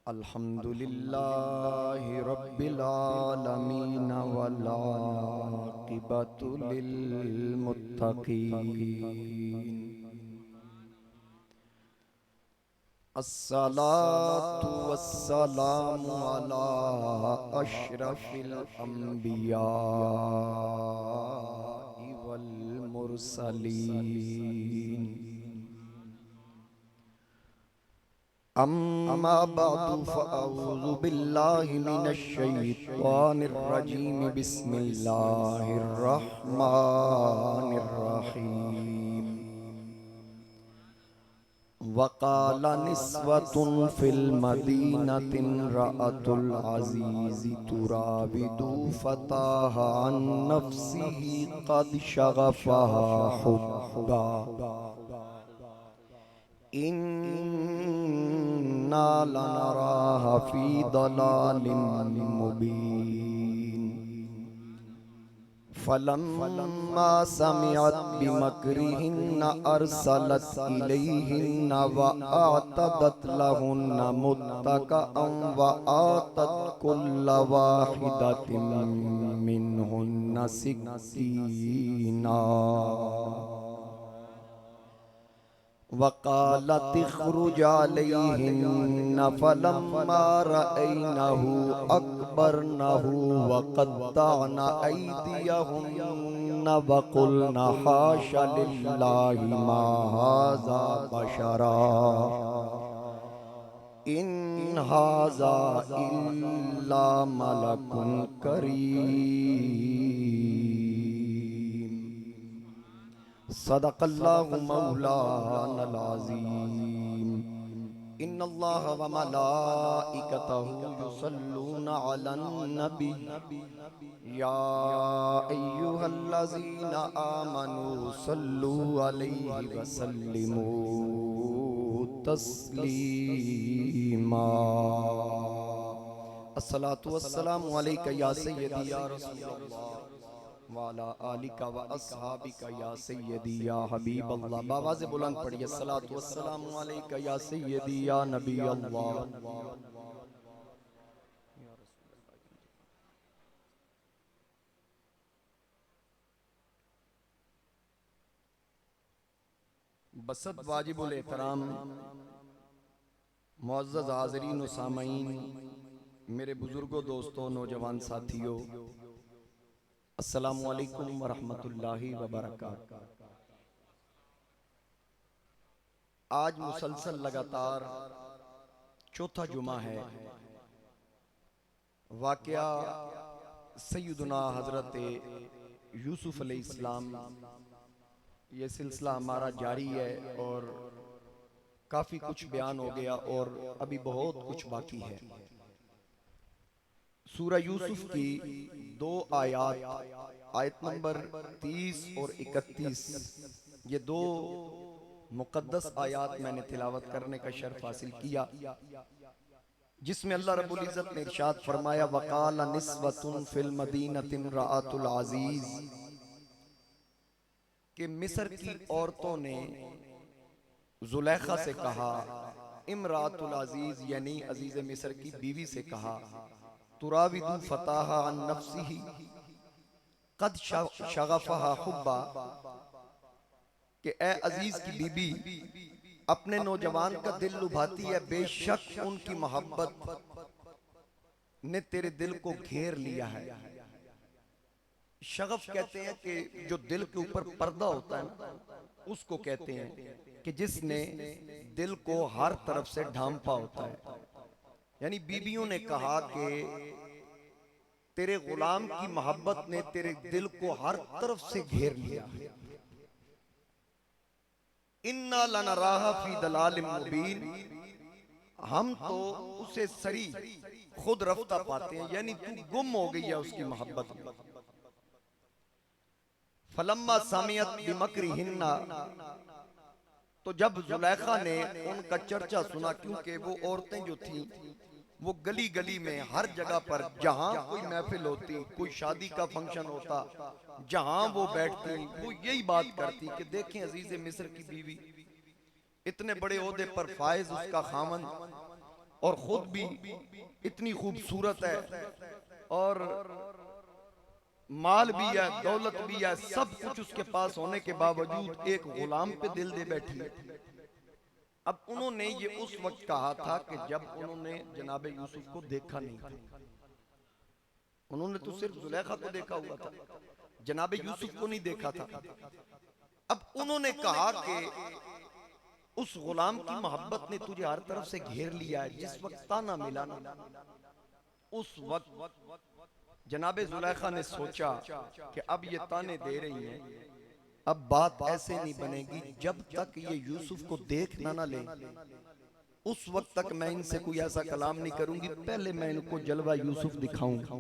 अल्हम्दुलिल्लाहि रब्बिल आलमीन वल आक़िबतु लिल मुत्तक़ीन। अस्सलातु वस्सलामु अला अशरफिल अंबिया वल मुरसलीन। अम्मा बअदु फ़अऊज़ु बिल्लाहि मिनश शैतानिर रजीम। बिस्मिल्लाहिर रहमानिर रहीम। वक़ाल निस्वतुन फ़िल मदीनति इम्रअतुल अज़ीज़ि तुराविदु फ़ताहा अन नफ़्सिही क़द शग़फ़हा हुब्बा। इन्ना लनराहा फ़ी दलालिम मुबीन। फलम्मा समिअत बिमक्रिहिन्ना अरसलत इलैहिन्ना व आतदत लहुन्ना मुत्तकअन व आतत कुल्ला वाहिदतिन मिनहुन्ना सिक्कीना। वक़ालत इख़्रुज अलैहिन्ना फलम्मा रअयनहु अकबरनहु व क़त्तअना अयदियहुन्ना व क़ुलना हाशा लिल्लाहि मा हाज़ा बशरा इन हाज़ा इल्ला मलकुन करीम। सदक़ल्लाहु मौलानल अज़ीम। इन्नल्लाह व मलाइकतहु युसल्लूना अलन नबी या अय्युहल्लज़ीना आमनू सल्लू अलैहि व सल्लिमू तस्लीमा। अस्सलातु वस्सलामु अलैका या सय्यदी या रसूलल्लाह वाला आलिका व अस्हाबिका या सय्यदी या हबीब अल्लाह। बाबा से बुलंद पढ़िए सलातु वस्सलामु अलैका या सय्यदी या नबी अल्लाह। बसत वाजिबुल एहतराम मुअज़्ज़ज़ हाज़रीन व सामईन, मेरे बुजुर्गों, दोस्तों, नौजवान साथियों, अस्सलामु अलैकुम व रहमतुल्लाहि व बरकातहू। आज मुसलसल लगातार चौथा जुमा है। वाक़या सैयदना हज़रत यूसुफ अलैहिस्सलाम, ये सिलसिला हमारा जारी है और काफ़ी कुछ बयान हो गया और अभी बहुत कुछ बाकी है। सूरह यूसुफ की दो आयत, आयत नंबर 30 और 31, ये दो मुक़द्दस आयत मैंने तिलावत करने का शर्फ हासिल किया, जिसमें अल्लाह रब्बुल इज़्ज़त ने इरशाद फरमाया वक़ाल निस्वतुन फ़िल मदीनति इम्रअतुल अज़ीज़, कि मिस्र की औरतों ने ज़ुलेखा से कहा, इम्रातुल अज़ीज़ यानी अजीज़ मिस्र की बीवी से कहा, तुराविदु फ़ताहा अन नफ्सिही क़द शग़फ़हा हुब्बा, कि ए अजीज की बीबी अपने नौजवान का दिल लुभाती है, बेशक उनकी मोहब्बत ने तेरे दिल को घेर लिया है। शगफ कहते हैं कि जो दिल के ऊपर पर्दा होता है ना, उसको कहते हैं कि जिसने दिल को हर तरफ से ढांपा होता है। यानी बीबियों ने कहा कि तेरे गुलाम की मोहब्बत ने तेरे दिल को हर तरफ से घेर लिया है। इन्ना लनराहा फी दलालिम मुबीन, हम तो उसे सरी खुद रफ्ता पाते हैं, यानी तू गुम हो गई है उसकी मोहब्बत में। फलम्मा सामियत बिमक्रिहिन्ना, तो जब जुलेखा ने उनका चर्चा सुना, क्योंकि वो औरतें जो थीं वो गली गली में हर जगह पर जहां कोई महफिल होती, कोई शादी का फंक्शन होता, जहां वो बैठती वो यही बात करती कि देखें अजीज मिस्र की बीवी, इतने बड़े ओहदे पर फायज उसका खामन, और खुद भी इतनी खूबसूरत है और माल भी है, दौलत भी है, सब कुछ उसके पास होने के बावजूद एक गुलाम पे दिल दे बैठी है। अब उन्होंने ये उस वक्त कहा था कि जब उन्होंने जनाब यूसुफ को देखा नहीं था। उन्होंने तो सिर्फ जुलेखा को देखा हुआ था, जनाब यूसुफ को नहीं देखा था। अब उन्होंने कहा कि उस गुलाम की मोहब्बत ने तुझे हर तरफ से घेर लिया है। जिस वक्त ताना मिला ना, उस वक्त जनाबे जुलेखा ने सोचा कि अब ये ताने दे रही हैं, अब बात ऐसे नहीं बनेगी जब तक ये यूसुफ को देख ना ले, उस वक्त तक मैं इनसे कोई ऐसा कलाम नहीं करूंगी, पहले मैं इनको जलवा यूसुफ दिखाऊंगा।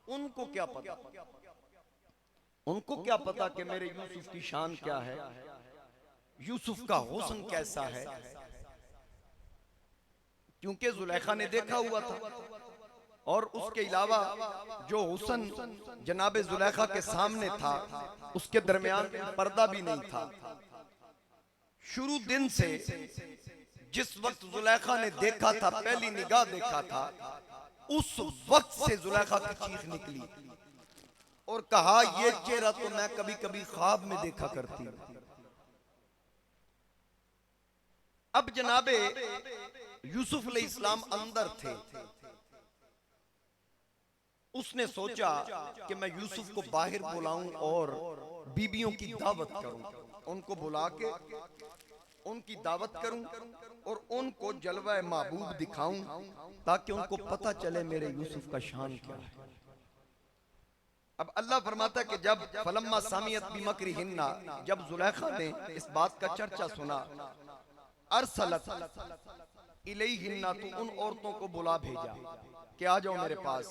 उनको क्या पता, उनको क्या पता कि मेरे यूसुफ की शान क्या है, यूसुफ का हुस्न कैसा है, क्योंकि जुलेखा ने देखा हुआ था। और उसके अलावा जो हुस्न जनाबे जुलेखा के सामने था, उसके दरमियान पर्दा भी नहीं था। शुरू दिन से जिस वक्त जुलेखा ने देखा था, पहली निगाह देखा था, उस वक्त से जुलेखा की चीख निकली और कहा, ये चेहरा तो मैं कभी कभी ख्वाब में देखा करती हूं। अब जनाबे यूसुफ अलैहिस्सलाम अंदर थे। उसने सोचा कि मैं यूसुफ को बाहर बुलाऊं और बीबियों की दावत करूं, उनको बुला के उनकी दावत करूं और उनको जलवा महबूब दिखाऊं, ताकि उनको पता चले मेरे यूसुफ का शान क्या है। अब अल्लाह फरमाता है कि जब फलम्मा सामियत बिमकरिहिन्ना, जब जुलेखा ने इस बात का चर्चा सुना, अरसलत इलैहिन्ना, तो उन औरतों को बुला भेजा कि आ जाओ मेरे पास,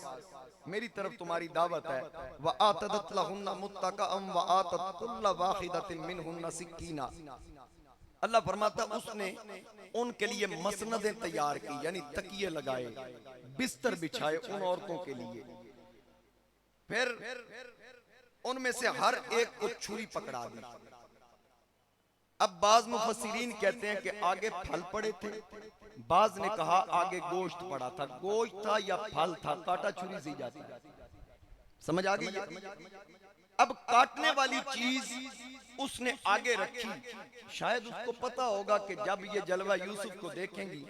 मेरी तरफ तुम्हारी दावत है। व आतदत लहुन्ना मुत्तक़अन व आतत कुल्ल वाहिदतिन मिनहुन्ना सिक्कीना। अल्लाह फरमाता उसने उनके लिए मसनदें तैयार की, यानी तकिए लगाए, बिस्तर बिछाए उन औरतों के लिए। फिर उनमें से हर एक को छुरी पकड़ा दी। अब बाज मुफस्सिरीन कहते हैं कि आगे फल पड़े थे, बाज ने कहा आगे गोश्त पड़ा था। गोश्त था या फल था, काटा छुरी से जाती, समझ आ गई। अब काटने वाली चीज उसने आगे रखी। शायद उसको पता होगा कि जब ये जलवा यूसुफ को देखेंगी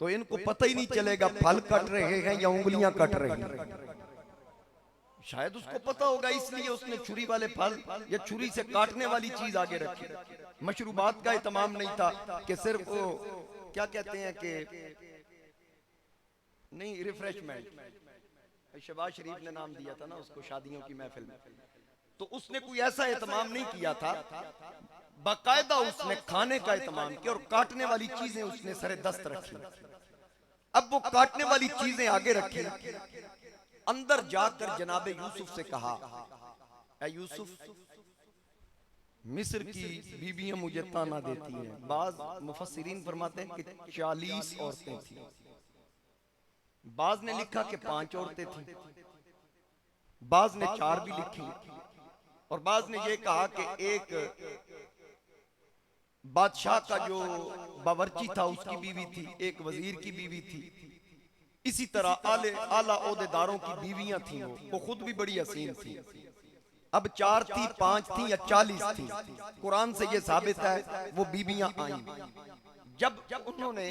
तो इनको पता ही नहीं चलेगा फल कट रहे हैं या उंगलियां कट रही हैं। शायद उसको पता होगा, इसलिए उसने छुरी वाले फल या छुरी से काटने वाली चीज आगे रखी। मशरूबात का इत्माम नहीं था कि सिर्फ वो क्या कहते हैं कि नहीं, रिफ्रेशमेंट, शहबाज शरीफ ने नाम दिया था ना उसको शादियों की महफिल में, तो उसने कोई ऐसा इत्माम नहीं किया था। बाकायदा उसने खाने का इत्माम किया और काटने वाली चीजें उसने सरे दस्त रखी। अब वो काटने वाली चीजें आगे रखी, अंदर जाकर जनाबे यूसुफ से कहा, ऐ यूसुफ, मिस्र की बीबियां मुझे ताना देती हैं। बाज मुफस्सिरीन फरमाते हैं कि 40 औरतें थी। बाज ने लिखा कि 5 औरतें थी, बाज ने 4 भी लिखी, और बाज ने यह कहा कि एक बादशाह का जो बावर्ची था उसकी बीवी थी, एक वजीर की बीवी थी, इसी तरह आला ओहदेदारों की बीवियां थी। वो खुद भी बड़ी हसीन थी। अब 4 थी, 5 थी या 40 थी, कुरान से ये साबित है वो बीबियां आई। जब उन्होंने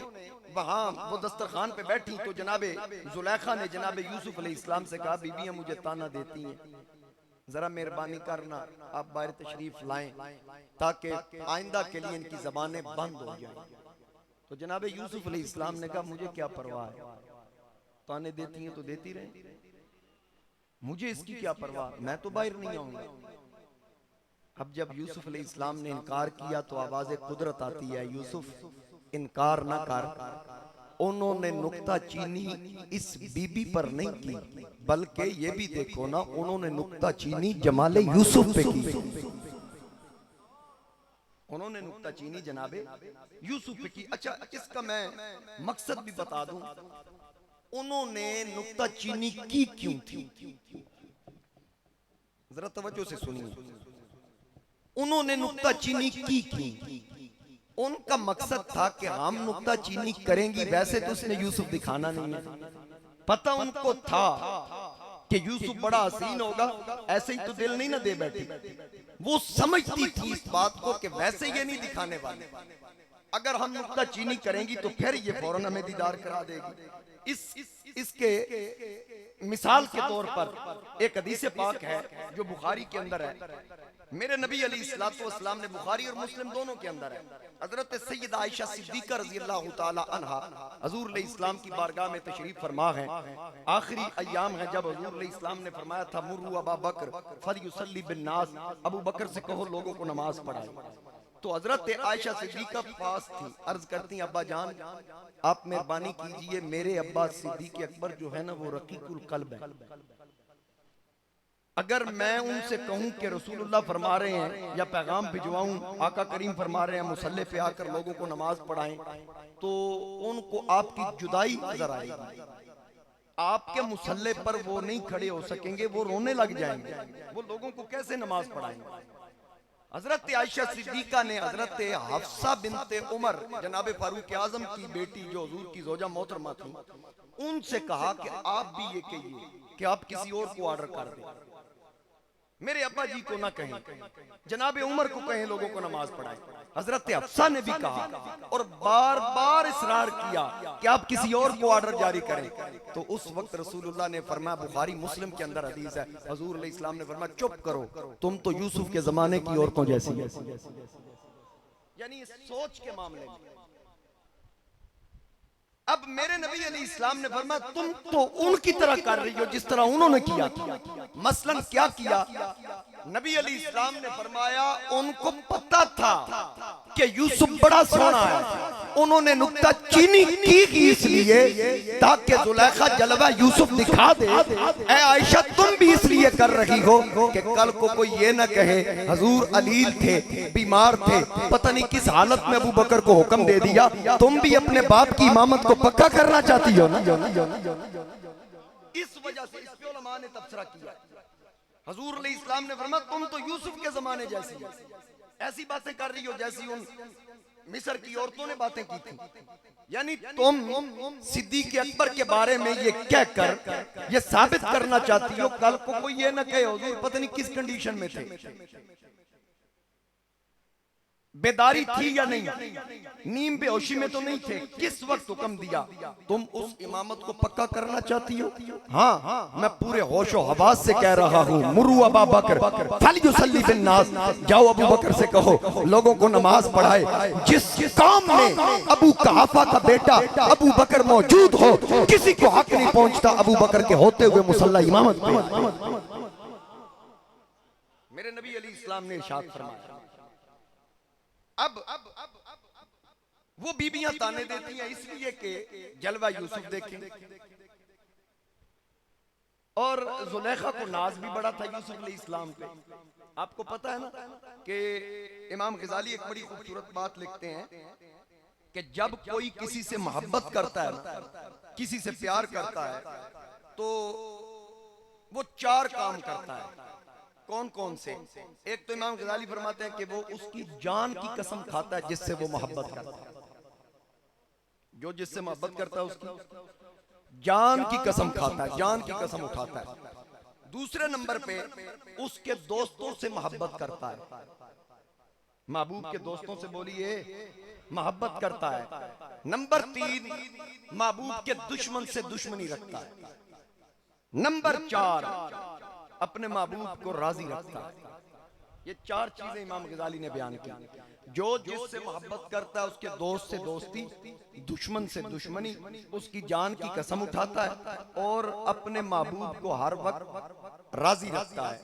वहां वो दस्तरखान पे बैठी तो जनाबे जुलेखा ने जनाबे यूसुफ अलैहिस्सलाम से कहा, बीबियां मुझे ताना देती हैं, जरा मेहरबानी करना आप बाहर तशरीफ लाएं ताकि आइंदा के लिए इनकी जबानें बंद हो जाएं। तो जनाबे यूसुफ अलैहिस्सलाम ने कहा, मुझे क्या परवाह है, ताने देती हैं तो देती रहे, मुझे इसकी क्या परवाह, मैं तो बाहर नहीं आऊंगा। अब जब यूसुफ अलैहिस्सलाम ने इनकार किया तो आवाज़ कुदरत आती है, यूसुफ इनकार ना कर। उन्होंने नुक्ता चीनी इस बीबी पर नहीं की, बल्कि ये भी देखो ना, उन्होंने नुक्ता चीनी जमाले यूसुफ पे की। उन्होंने नुक्ता चीनी जनाबे यूसुफ पे की। अच्छा, इसका मैं मकसद भी बता दूं, उन्होंने नुक्ता चीनी की क्यों थी, जरा तवज्जो से सुनिए। उन्होंने नुक्ता चीनी की क्यों? उनका मकसद था कि हम नुक्ता चीनी करेंगी, वैसे तो उसने यूसुफ दिखाना नहीं है। पता उनको था कि यूसुफ बड़ा हसीन होगा, ऐसे ही तो दिल नहीं ना दे बैठी। वो समझती थी इस बात को कि वैसे ये नहीं दिखाने वाले, अगर हम नुक्ता चीनी करेंगी तो फिर ये फौरन हमें दीदार करा देगी। इसके मिसाल के तौर पर एक हदीस पाक है जो बुखारी के अंदर है। मेरे नबी अलैहिस्सलातु वस्सलाम ने, बुखारी और मुस्लिम दोनों के अंदर है, हजरत सैयदा आयशा सिद्दीका रज़ियल्लाहु ताला अन्हा हुजूर अलैहिस्सलाम की बारगाह में तशरीफ फरमा है। आखिरी अय्याम है जब हुजूर अलैहिस्सलाम ने फरमाया था मुर्रु अबा बकर फलयुसल्ली बिन्नास, अबू बकर से कहो लोगों को नमाज पढ़ाए। तो हजरत आयशा सिद्दीका पास थी, अर्ज करती अब्बा जान आप मेहरबानी कीजिए, मेरे अब्बा सिद्दीक अकबर जो है ना वो रकीकुल कल्ब है, अगर मैं उनसे कहूं कि रसूलुल्लाह फरमा रहे हैं या पैगाम भिजवाऊं, आका करीम फरमा रहे हैं मुसल्ले पे आकर लोगों को नमाज पढ़ाएं, तो उनको आपकी जुदाई नजर आएगी, आपके मुसल्ले पर वो नहीं खड़े हो सकेंगे, वो रोने लग जाएंगे, वो लोगों को कैसे नमाज पढ़ाएंगे। हजरत आयशा सिद्दीका ने हजरत हफ्सा बिनते उमर जनाब फारूक आजम की बेटी जो हुजूर की जोजा मोहतरमा थी, उनसे कहा कि आप भी ये कहिए कि आप किसी और को ऑर्डर कर दें, मेरे अब्बा जी को ना कहें, जनाब उमर को कहें लोगों को नमाज पढ़ाएं। हजरत हफ्सा ने भी कहा और बार बार इसरार किया कि आप किसी और को ऑर्डर जारी करें। तो उस वक्त रसूलुल्लाह ने फरमाया, बुखारी मुस्लिम के अंदर हदीस है, हुजूर अलैहिस्सलाम ने फरमाया चुप करो, तुम तो यूसुफ के जमाने की औरतों जैसी है। यानी सोच के मामले में अब मेरे नबी अलैहिस्सलाम ने फरमाया तुम तो उनकी तरह कर रही हो जिस तरह उन्होंने किया था। मसलन क्या किया, नबी अलैहिस्सलाम ने फरमाया उनको पता था कि यूसुफ बड़ा सोना है, उन्होंने नुक्ता चीनी की इसलिए ताकि जुलेखा जलवा यूसुफ दिखा दे। ऐ आयशा तुम भी इसलिए कर रही हो कि कल को कोई ये ना कहे हुजूर अलील थे, बीमार थे, पता नहीं किस हालत में अबू बकर को हुक्म दे दिया, तुम भी अपने बाप की इमामत को पक्का करना चाहती हो ना। इस वजह से इस पे उलमा ने तबसरा किया। हुजूर अलैहिस्सलाम ने फरमाया तुम तो यूसुफ के जमाने जैसी हो, ऐसी बातें कर रही हो जैसी उन मिस्र की औरतों ने बातें की थी। यानी तुम सिद्दीक अकबर के बारे में ये कहकर ये साबित करना चाहती हो कल को कोई ये ना कहे हुजूर पता नहीं किस कंडीशन में थे, बेदारी थी या नहीं, नीम बेहोशी में तो नहीं थे, किस वक्त हुक्म दिया, तुम उस इमामत को पक्का करना चाहती हो। हाँ मैं पूरे होशो हवास से कह रहा हूँ, मुर्रु अबा बकर फलयुसल्ली बिन्नास, जाओ अबू बकर से कहो लोगों को नमाज पढ़ाए। जिस काम में अबू कहाफा का बेटा अबू बकर मौजूद हो, किसी को हक नहीं पहुंचता अबू बकर के होते हुए मुसल्ला इमामत पे। मेरे नबी अलैहिस्सलाम ने इरशाद फरमाया। अब वो बीबियां ताने देती हैं इसलिए कि जलवा यूसुफ देखें, और जुलेखा को नाज भी बड़ा था यूसुफ अलैहिस्सलाम पे। आपको पता है ना कि इमाम गजाली एक बड़ी खूबसूरत बात लिखते हैं कि जब कोई किसी से मोहब्बत करता है, किसी से प्यार करता है, तो वो चार काम करता है। कौन कौन से? एक तो इमाम गजाली फरमाते हैं कि वो उसकी जान की कसम खाता है जिससे वो मोहब्बत करता है, जो जिससे मोहब्बत करता है उसकी जान की कसम खाता है, जान की कसम उठाता है। दूसरे नंबर पे उसके दोस्तों से मोहब्बत करता है, महबूब के दोस्तों से बोलिए मोहब्बत करता है। नंबर 3 महबूब के दुश्मन से दुश्मनी रखता है। नंबर 4 अपने महबूब को राजी रखता है। ये चार चीजें इमाम गजाली ने बयान की। जो जिससे मोहब्बत करता है उसके दोस्त से दोस्ती, दुश्मन से दुश्मनी, उसकी जान की कसम उठाता है और अपने महबूब को हर वक्त राजी रखता है।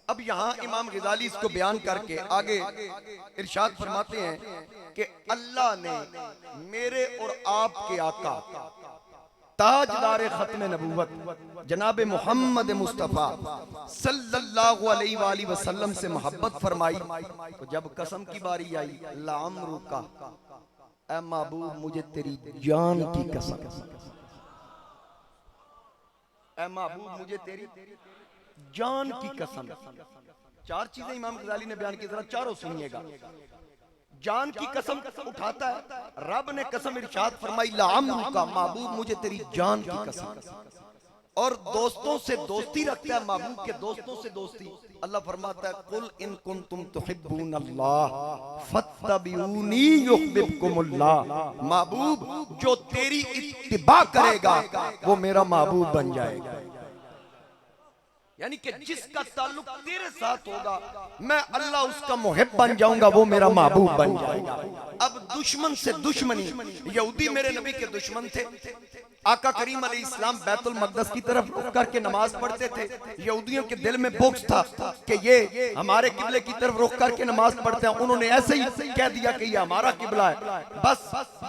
अब यहाँ इमाम गजाली इसको बयान करके आगे इरशाद फरमाते हैं कि अल्लाह ने मेरे और आपके आका ताजदार खत्म नबूवत जनाब मोहम्मद मुस्तफ़ा सल्लल्लाहु अलैहि वसल्लम से मोहब्बत फरमाई, तो जब कसम की बारी आई, लामरू का ऐ महबूब मुझे तेरी जान की कसम, ऐ महबूब मुझे तेरी जान की कसम। चार चीजें इमाम गजाली ने बयान की, जरा चारों सुनिएगा। जान की कसम उठाता है। रब ने कसम इरशाद फरमाई लाअम्रु का, महबूब मुझे तेरी जान की कसम। और दोस्तों से दोस्ती रखता है, महबूब के दोस्तों से दोस्ती। अल्लाह फरमाता है कुल इन कुंतुम तुहिब्बूनल्लाह फत्तबिऊनी युहिब्बुकुमुल्लाह। महबूब जो तेरी इत्तिबा करेगा वो मेरा महबूब बन जाएगा। यानी कि जिसका ताल्लुक तेरे साथ होगा मैं अल्लाह उसका मुहिब बन जाऊंगा, वो मेरा महबूब बन जाएगा। अब दुश्मन से दुश्मनी, यहूदी मेरे नबी के दुश्मन थे। आका करीम अलैहिस्सलाम बैतुल मक़दस की तरफ रुख करके नमाज पढ़ते थे। यहूदियों के दिल में बुग़्ज़ था कि ये हमारे किबले की तरफ रुख करके नमाज पढ़ते हैं। उन्होंने ऐसे ही कह दिया कि ये हमारा किबला है। बस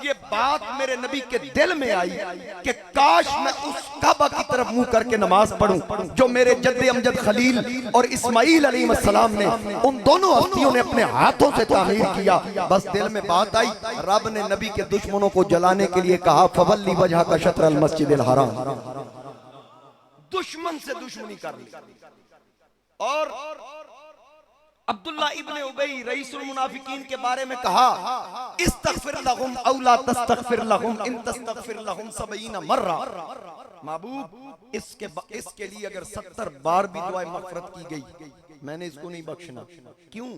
ये बात मेरे नबी के दिल में आई कि काश मैं उस काबा की तरफ मुंह करके नमाज पढ़ूं जो मेरे जद्दे अमजद खलील और इस्माइल अलैहिस्सलाम ने, उन दोनों हस्तियों ने अपने हाथों से तामीर किया। बस दिल में बात आई, रब ने नबी के दुश्मनों को जलाने के लिए कहा फवल्ली वजह का शत्र अल मस्जिदिल हराम। दुश्मन से दुश्मनी कर ली। और अब्दुल्ला इब्ने उबई रईसुल मुनाफिकीन के बारे में कहा इस्तगफिर लहुम औ ला तस्तगफिर लहुम इन तस्तगफिर लहुम 70 मर्रा। महबूब इसके लिए अगर 70 बार भी दुआ मग़फ़िरत की गई मैंने इसको नहीं बख्शना। क्यों?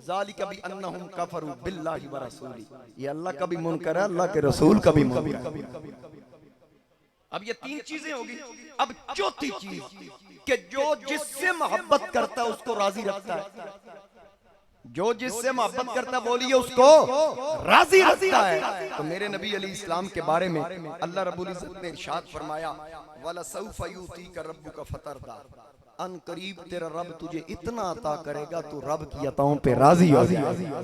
ज़ालिका भी अन्नहुम कफरू बिल्लाहि व रसूली। ये अल्लाह का भी मुनकर है, अल्लाह के रसूल का भी मुनकर है। अब ये तीन चीजें होगी। अब चौथी चीज कि जो जिससे मोहब्बत करता है उसको राजी रखता है। जो जिससे मोहब्बत करता है बोलिए उसको राजी रखता है। तो मेरे नबी अलैहिस्सलाम के बारे में अल्लाह रब्बुल इज्जत ने इरशाद फरमाया वला सौफ युतीका रब्बुका फतरदा। अन करीब तेरा रब तुझे इतना अता करेगा तू रब की अताओं पे राजी हो जाएगा।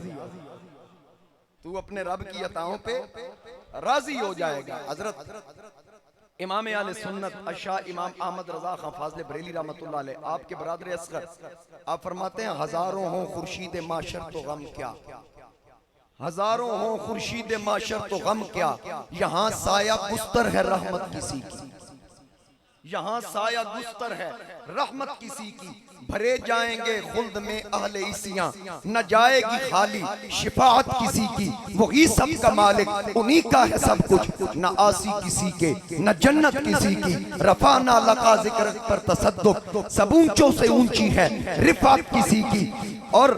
तू अपने रब की अताओं पे राजी हो जाएगा। हजरत इमाम आले सुन्नत अशा इमाम अहमद रजा खां फाज़िल बरेली रहमतुल्लाह अलैह आपके बरादर असगर आप फरमाते हैं हजारों हो खुर्शीद माशर तो गम क्या, हजारों हो खुर्शीद माशर तो गम क्या, यहाँ साया गुस्तर है रहमत किसी की, यहाँ साया गुस्तर है रहमत किसी की। भरे जाएंगे खुल्द में अहले इसियां न जाएगी खाली शिफाअत किसी की। वही सब का मालिक उन्हीं का है सब कुछ, न आसी किसी के न जन्नत किसी की। रफा ना लका जिक्र पर तसद्दुक सब ऊंचों से ऊंची है रिफात किसी की। और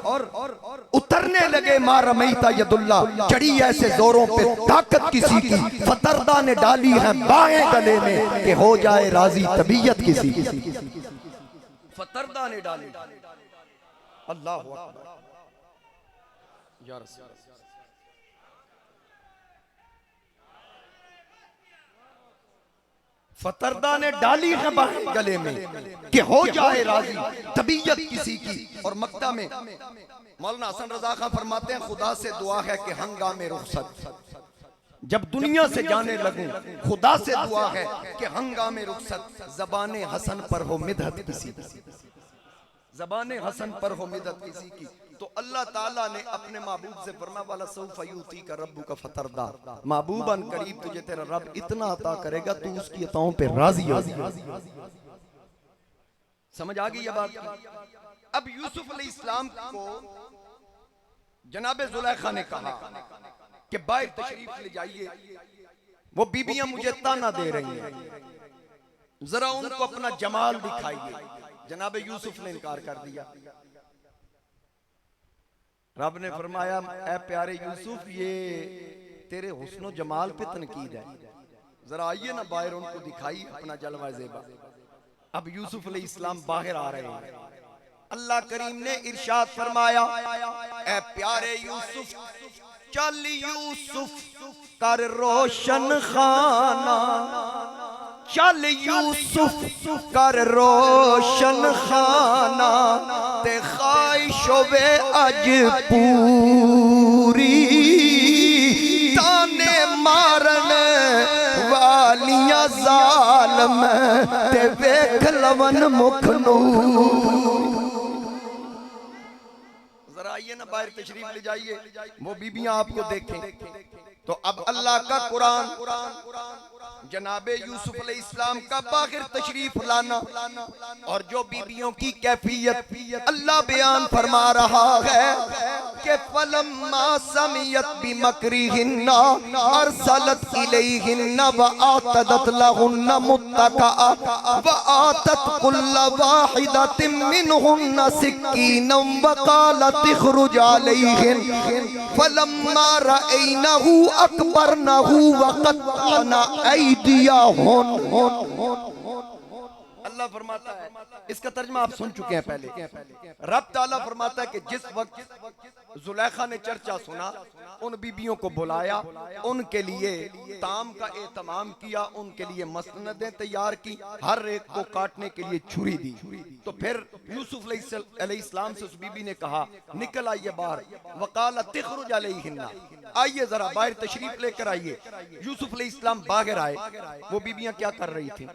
उतरने लगे मा रमैता यदुल्ला चढ़ी ऐसे जोरों पे ताकत किसी की। फतरदा ने डाली है बाएं गले में कि हो जाए राजी तबीयत किसी की। फतरदा ने डाली। अल्लाह हू अकबर या रसूल। फतरदा ने डाली है बाएं गले में कि हो जाए राजी तबीयत किसी की। और मक्का में मौलाना हसन रजा खां फरमाते हैं खुदा से दुआ है कि हंगामे रुखसत, जब दुनिया से जाने लगूं खुदा से दुआ है कि हंगामे रुखसत ज़बाने हसन पर हो मिदहत किसी की, ज़बाने हसन पर हो मिदहत किसी की। तो अल्लाह ताला ने अपने महबूब से फरमाया वाला सौफ युतीका रब्बुका फतरदा। महबूबन करीब तुझे तेरा रब इतना अता करेगा तू उसकी अताओं पे राजी हो। समझ आ गई ये बात? अब यूसुफ अलैहिस्सलाम को जनाबे जुलेखा ने कहा कि बाहर तशरीफ ले जाइए, वो बीबियां मुझे ताना दे रही हैं, जरा उनको अपना जमाल दिखाइए। जनाबे यूसुफ ने इनकार कर दिया। रब ने फरमाया ऐ प्यारे यूसुफ ये तेरे हुस्न जमाल पे तनकीद है, जरा आइए ना बाहर उनको दिखाइए अपना जलवा ज़ेबा। अब यूसुफ अलैहिस्सलाम बाहर आ रहे हैं। अल्लाह करीम ने इरशाद फरमाया ऐ प्यारे यूसुफ चल यूसुफ कर रोशन खाना, चल यूसुफ कर रोशन खाना ते ख्वाहिशो वे अज पूरी। ताने मारन वालियां जालम ते वेख लवन मुख नूर। जरा आइए ना बाहर तशरीफ ले जाइए, वो बीबियां आपको देखें। तो अब अल्लाह का कुरान जनाबे यूसुफ अलैहिस्सलाम का बागिर तशरीफ लाना और जो बीबियों की कैफियत अल्लाह बयान फरमा रहा है कि फलम्मा समियत बिमकरिहिन्ना अरसलत इलैहिन्ना व आतदत लहुन्ना मुत्तका व आतत कुल्ल वाहिदतिन मिनहुन्ना सिक्कीनम व क़ालत इखरुज अलैहिन फलम्मा रअयनहु अकबरनहु व क़त्तअना ऐदियाहुन। अल्लाह फरमाता है, इसका तर्जुमा आप सुन चुके हैं पहले। रब ताला फरमाता है कि जिस वक्त जुलेखा ने चर्चा सुना, उन बीबियों को बुलाया, उनके लिए ताम का एहतमाम किया, उनके लिए मसनदें तैयार की, हर एक को काटने के लिए छुरी दी। तो फिर यूसुफ अलैहिस्सलाम से उस बीबी ने कहा, निकल आइए बाहर, वकाला तिखरुज अलैहिन्ना, आइए जरा बाहर तशरीफ लेकर आइए। यूसुफ अलैहिस्सलाम बाहर आए। वो बीबियां क्या कर रही थी?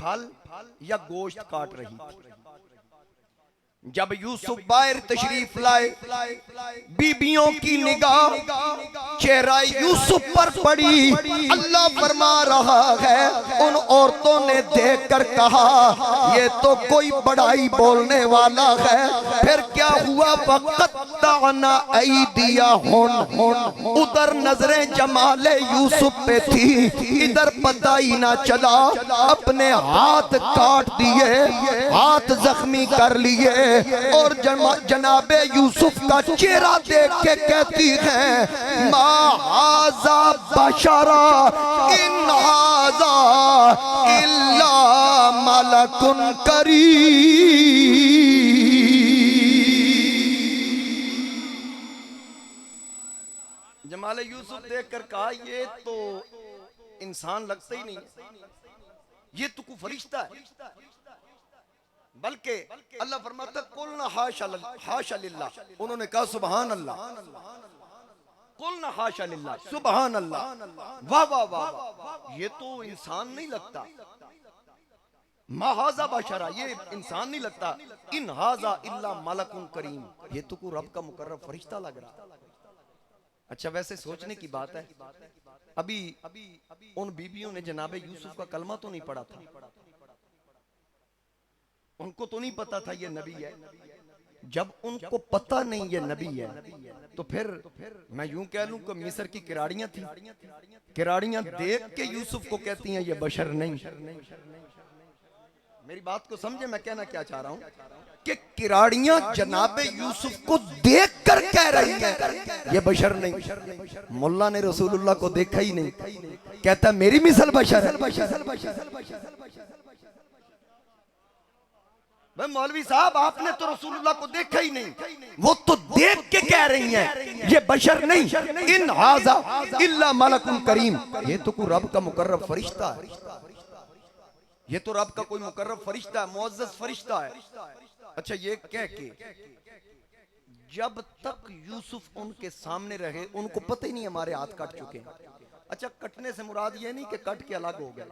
फल या गोश्त काट रही थी। जब यूसुफ बाहर तशरीफ लाए, बीबियों की निगाह चेहरा यूसुफ पर पड़ी। अल्लाह फरमा रहा है, उन औरतों ने देखकर कहा ये तो कोई बड़ाई बोलने वाला है। फिर क्या हुआ? वक़त्तअना ऐदियाहुन, उधर नजरें जमाले यूसुफ पे थी, इधर पता ही ना चला, अपने हाथ काट दिए, हाथ जख्मी कर लिए और जनाबे यूसुफ का चेहरा देख के कहती हैं, मा हाज़ा बशरा इन हाज़ा इल्ला मलकुन करीम। जमाले यूसुफ देखकर कहा ये तो इंसान लगता ही नहीं, ये तो कोई फरिश्ता है। बल्कि अल्लाह फरमाता कुल हाशा लिल्लाह, उन्होंने कहा सुभान अल्लाह, कुल हाशा लिल्लाह, सुभान अल्लाह, वाह वाह वाह, ये तो इंसान नहीं लगता। मा हाज़ा बशरा, ये इंसान नहीं लगता। इन हाज़ा इल्ला मलकुन करीम, ये तो कोई रब का मुकर्रम फरिश्ता लग रहा। अच्छा, वैसे सोचने की बात है, अभी उन बीबियों ने जनाबे यूसुफ का कलमा तो नहीं पढ़ा था, उनको तो नहीं पता था ये नबी है। जब उनको पता नहीं ये नबी है, तो फिर मैं यूं कह लूं कि मिस्र की किराड़ियां थी, किराड़ियां देख के यूसुफ को कहती हैं ये बशर नहीं। मेरी बात को समझे, मैं कहना क्या चाह रहा हूं कि किराड़ियां जनाबे यूसुफ को देख कर कह रही हैं ये बशर नहीं। मुल्ला ने रसूलुल्लाह को देखा ही नहीं, कहता मेरी मिसल बशर है। मौलवी साहब आपने तो रसूलुल्लाह को देखा ही नहीं, वो तो देख के कह रही हैं ये बशर नहीं, इन हाज़ा इल्ला मलकुन करीम, ये तो कोई रब का मुकर्रम फरिश्ता है, ये तो रब का कोई मुकर्रम फरिश्ता है, मुअज़्ज़ज़ फरिश्ता है। अच्छा, ये कह के जब तक यूसुफ उनके सामने रहे, उनको पता ही नहीं हमारे हाथ कट चुके हैं। अच्छा, कटने से मुराद ये नहीं कि कट के अलग हो गए,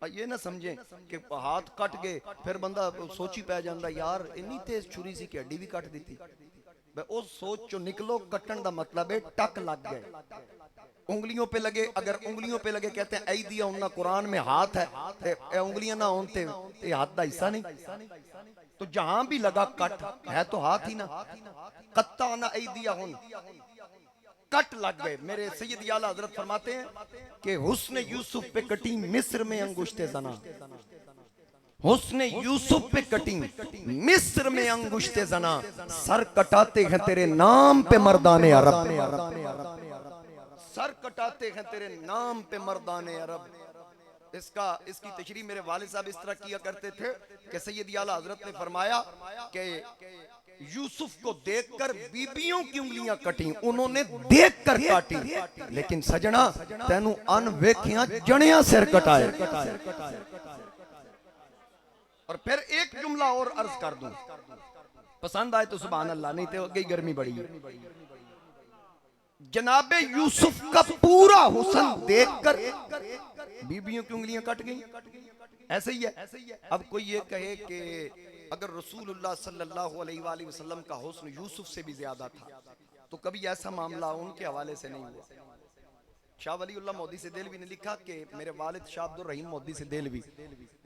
ये ना समझें कि हाथ कट गए फिर बंदा सोची पै जाता यार इन्नी तेज छुरी सी कि हड्डी भी कट दी थी। उस सोच चो निकलो, कटन का मतलब है टक लग गए, उंगलियों पे लगे। अगर उंगलियों पे लगे, कहते हैं ऐ दिया उन्ना, कुरान में हाथ है, उंगलियां ना होते हाथ का हिस्सा नहीं, तो जहां भी लगा कट है तो हाथ ही ना। कत्ता ना ऐ दिया हुन, कट लग गए। मेरे सैयद आला हजरत फरमाते हैं कि हुस्न यूसुफ पे कटी मिस्र में अंगुश्ते जना, हुस्न यूसुफ पे कटी मिस्र में अंगुश्ते जना, सर कटाते हैं तेरे नाम पे मर्दाने अरब, सर कटाते हैं तेरे नाम पे मर्दाने अरब। इसकी तशरीह मेरे वालिद साहब इस तरह किया करते थे कि सैयद आला हजरत ने फरमाया कि यूसुफ को देखकर बीबियों की उंगलियां कटी, उन्होंने देखकर काटी, लेकिन सजना तेनू अनवेखियां जणियां सिर कटाए। और फिर एक जुमला और अर्ज कर दूं, पसंद आए तो सुभान अल्लाह, नहीं तो गई गर्मी बड़ी है। जनाबे यूसुफ का पूरा हुस्न देखकर बीबियों की उंगलियां कट गई। ऐसे ही है। अब कोई ये कहे कि अगर रसूलुल्लाह सल्लल्लाहु अलैहि वसल्लम का हुस्न यूसुफ से भी ज्यादा था, तो कभी ऐसा मामला उनके हवाले से नहीं हुआ। शाह वलीउल्लाह मोदी से देलवी ने लिखा कि मेरे वालिद शाह अब्दुल रहीम मोदी से देलवी,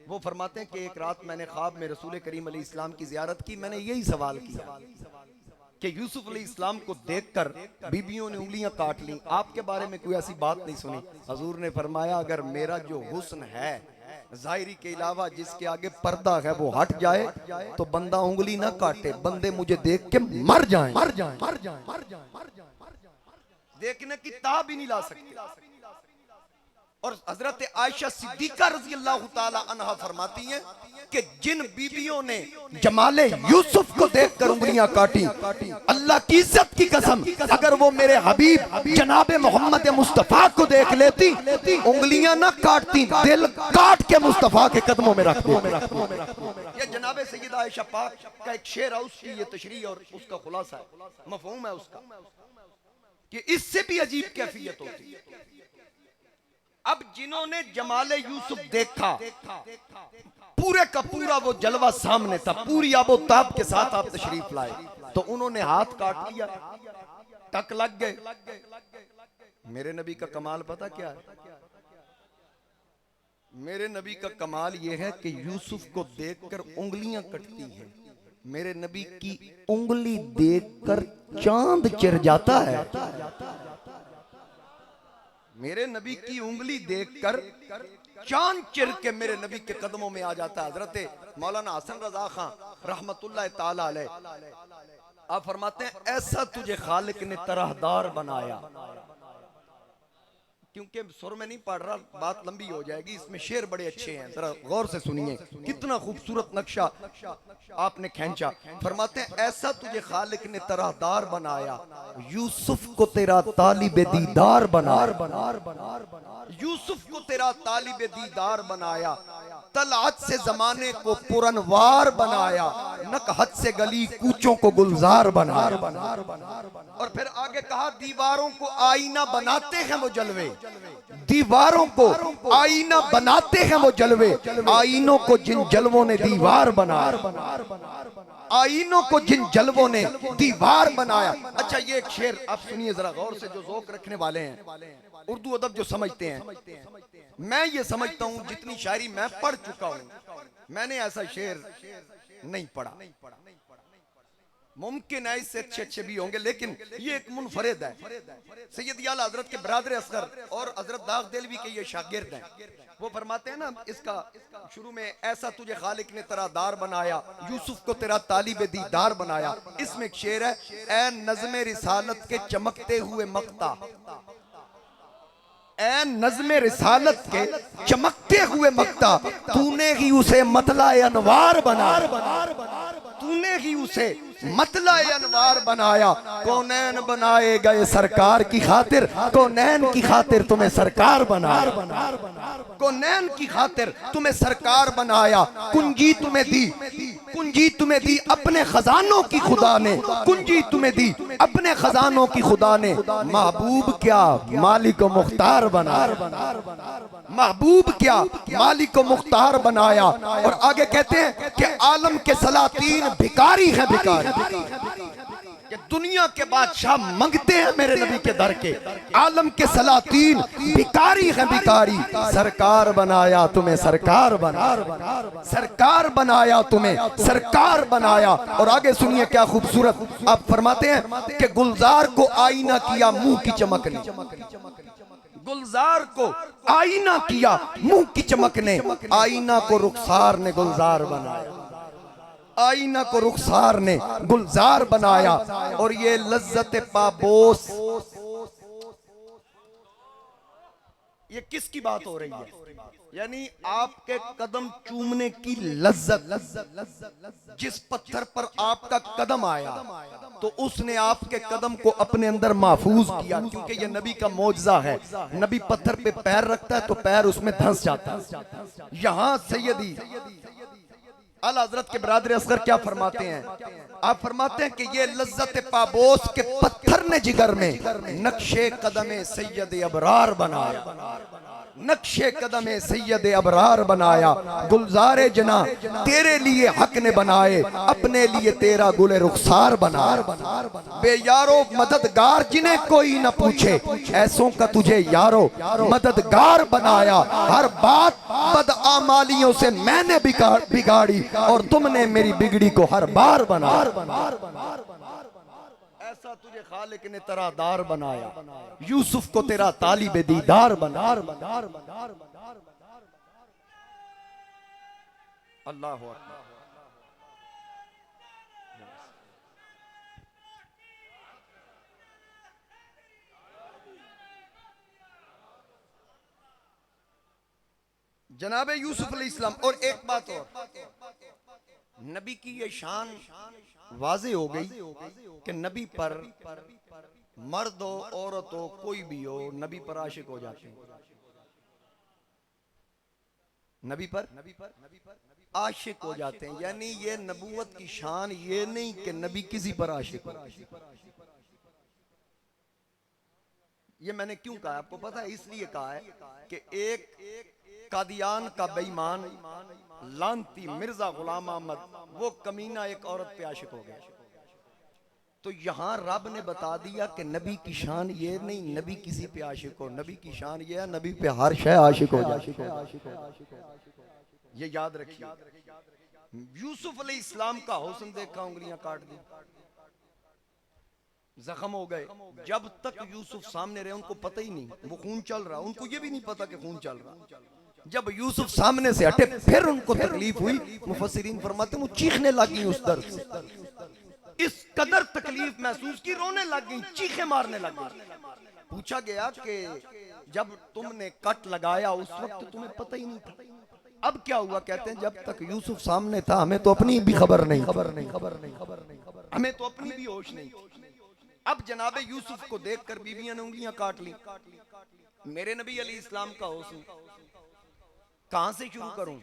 वो फरमाते हैं कि एक रात मैंने ख्वाब में रसूल करीम अलैहि इस्लाम की ज़ियारत की। मैंने यही सवाल किया कि यूसुफ अलैहि इस्लाम को देखकर बीबियों ने उंगलियां काट ली, आपके बारे में कोई ऐसी बात नहीं सुनी। हजूर ने फरमाया अगर मेरा जो हुस्न है जाहिरी के अलावा जिसके आगे पर्दा है वो हट जाए तो बंदा उंगली ना काटे, बंदे मुझे देख के मर जाएं, मर जाएं, मर जाएं, मर जाएं, देखने की ताब ही नहीं ला सकते। और हजरत आयशा सिद्दीका रज़ी अल्लाह ताला अन्हा फरमाती हैं कि जिन बीबियों ने जमाले यूसुफ को देखकर उंगलियां काटी, अल्लाह की इज्जत की कसम अगर वो मेरे हबीब जनाबे मोहम्मद मुस्तफा को देख लेती उंगलियां ना काटती, दिल काट के मुस्तफा के कदमों में रख देती। ये जनाबे सैयदा आयशा पाक का एक शेर है, उसकी ये तशरीह और उसका खुलासा है, मफहूम है उसका कि इससे भी अजीब कैफियत होती है। अब जिन्होंने जमाले यूसुफ देखा पूरे का पूरा वो जलवा सामने था, पूरी आबोताब के साथ आप तशरीफ लाए तो उन्होंने हाथ काट लिया, टक लग गए। मेरे नबी का कमाल पता क्या है? मेरे नबी का कमाल यह है कि यूसुफ को देखकर उंगलियां कटती हैं। मेरे नबी की उंगली देखकर चांद चिर जाता है। मेरे नबी की उंगली देखकर चांद चिर के मेरे नबी के कदमों में आ जाता है। हजरत मौलाना हसन रजा खां रहमतुल्लाह ताला अलैह आप फरमाते हैं ऐसा तुझे खालिक ने तरहदार बनाया। क्योंकि सुर में नहीं पढ़ रहा, बात लंबी हो जाएगी, इसमें शेर बड़े अच्छे हैं, जरा गौर से सुनिए कितना खूबसूरत नक्शा आपने खींचा। फरमाते हैं ऐसा तुझे खालिक ने तरहदार बनाया, यूसुफ को तेरा तालिबे दीदार बनाया, यूसुफ को तेरा तालिबे दीदार बनाया, तलअत से जमाने को पुरनवार बनाया, नकहत से गली कूचों को गुलजार बनाया। और फिर आगे कहा दीवारों को आईना बनाते हैं वो जलवे, दीवारों को आईना बनाते हैं वो जलवे, आईनों को जिन जलवों ने दीवार बनाया, आईनों को जिन जलवों ने दीवार बनाया। अच्छा ये एक शेर आप सुनिए जरा गौर से, जो ज़ौक़ रखने वाले हैं, उर्दू अदब जो समझते हैं। मैं ये समझता हूं जितनी शायरी मैं पढ़ चुका हूं, मैंने ऐसा शेर नहीं पढ़ा। मुमकिन है इससे अच्छे अच्छे भी होंगे, लेकिन ये एक मुनफरिद है। सैयद आला हजरत के बरादर असगर और हजरत दाग देलवी के ये शागिर्द हैं। वो फरमाते हैं ना इसका शुरू में ऐसा तुझे खालिक ने तरहदार बनाया, यूसुफ को तेरा तालिबे दीदार बनाया। इसमें एक शेर है, ए नज़्मे रिसालत के चमकते हुए मक्ता, ए नज़्मे रिसालत के चमकते हुए मक्ता, तूने ही उसे मतला अनवार बनाया, तूने ही उसे मतला अनवार बनाया। कौनैन बनाए गए सरकार की खातिर, कौनैन की खातिर तुम्हें सरकार बनाया, कौनैन की खातिर तुम्हें सरकार बनाया। कुंजी तुम्हें दी, कुंजी तुम्हें दी अपने खजानों की खुदा ने, कुंजी तुम्हें दी अपने खजानों की खुदा ने। महबूब क्या मालिक व मुख्तार बनाया, महबूब क्या मालिक को मुख्तार बनाया। और आगे कहते हैं कि आलम के सलातीन भिकारी हैं, भिकारी कि दुनिया के बादशाह मंगते हैं मेरे नबी के दर के, आलम के सलातीन भिकारी हैं, भिकारी। सरकार बनाया तुम्हें सरकार बना, सरकार बनाया तुम्हें सरकार बनाया। और आगे सुनिए क्या खूबसूरत आप फरमाते हैं कि गुलजार को आईना किया मुंह की चमक ने, गुलजार को आईना किया मुंह की चमक ने, आईना को रुखसार ने गुलजार बनाया, आईना को रुखसार ने गुलजार बनाया। और ये लज्जत पाबोस, ये किसकी बात हो रही है? यानी आपके कदम चूमने की लज्जत। जिस पत्थर पर आपका कदम आया तो उसने आपके कदम को अपने अंदर महफूज किया, क्योंकि ये नबी का मौजज़ा है। नबी पत्थर पे पैर रखता है तो पैर उसमें धंस जाता है। यहां सैयदी आला हजरत के बरादर असगर क्या फरमाते हैं? आप फरमाते हैं कि ये लज्जत पाबोस के पत्थर ने जिगर में नक्शे कदमे सैयद अबरार बनाया, नक्शे कदमे सैयद अबरार बनाया, गुलजारे जना तेरे लिए हक ने बनाए, अपने लिए तेरा गुले रुखसार बनाया। बेयारो मददगार जिन्हें कोई न पूछे, ऐसों का तुझे यारो मददगार बनाया। हर बात बदआमालियों से मैंने बिगाड़ी और तुमने मेरी बिगड़ी को हर बार बनाया। ऐसा तुझे खालिक ने तरादार बनाया, यूसुफ को तेरा तालिबे दीदार बना। अल्लाह हू अकबर। जनाबे यूसुफ अलैहिस्सलाम। और एक बात और, नबी की ये शान वाज़े हो गई कि नबी पर मर्द हो औरत हो कोई भी हो, नबी पर आशिक हो जाते हैं। नबी पर आशिक हो जाते हैं। यानी ये नबूवत की शान ये नहीं कि नबी किसी पर आशिक हो। ये मैंने क्यों कहा आपको पता है? इसलिए कहा है कि एक कादियान का बेईमान लानती मिर्जा गुलाम अहमद, वो कमीना एक औरत पे आशिक हो गया। तो यहां रब ने बता दिया कि नबी की शान ये नहीं नबी किसी पे आशिक हो, नबी की शान ये है नबी पे हर शय आशिक हो जाए। ये याद रखिए। यूसुफ अलैहिस्सलाम का हुस्न देखा, उंगलियां काट दी, जख्म हो गए। जब तक यूसुफ सामने रहे उनको पता ही नहीं वो खून चल रहा, उनको ये भी नहीं पता कि खून चल रहा। जब यूसुफ सामने से हटे फिर उनको तकलीफ हुई। मुफस्सिरीन फरमाते वो चीखने लगी उस दर्द से, इस कदर तकलीफ महसूस की, रोने लग गई, चीखें मारने लग गई। पूछा गया कि जब तुमने कट लगाया उस वक्त तुम्हें पता ही नहीं था, अब क्या हुआ? कहते हैं जब तक यूसुफ सामने था हमें तो अपनी भी खबर नहीं, हमें तो अपनी भी होश नहीं। अब जनाबे यूसुफ को देखकर बीवियां ने उंगलियां काट ली। मेरे नबी अलैहिस्सलाम का हुस्न कहां से शुरू करूं,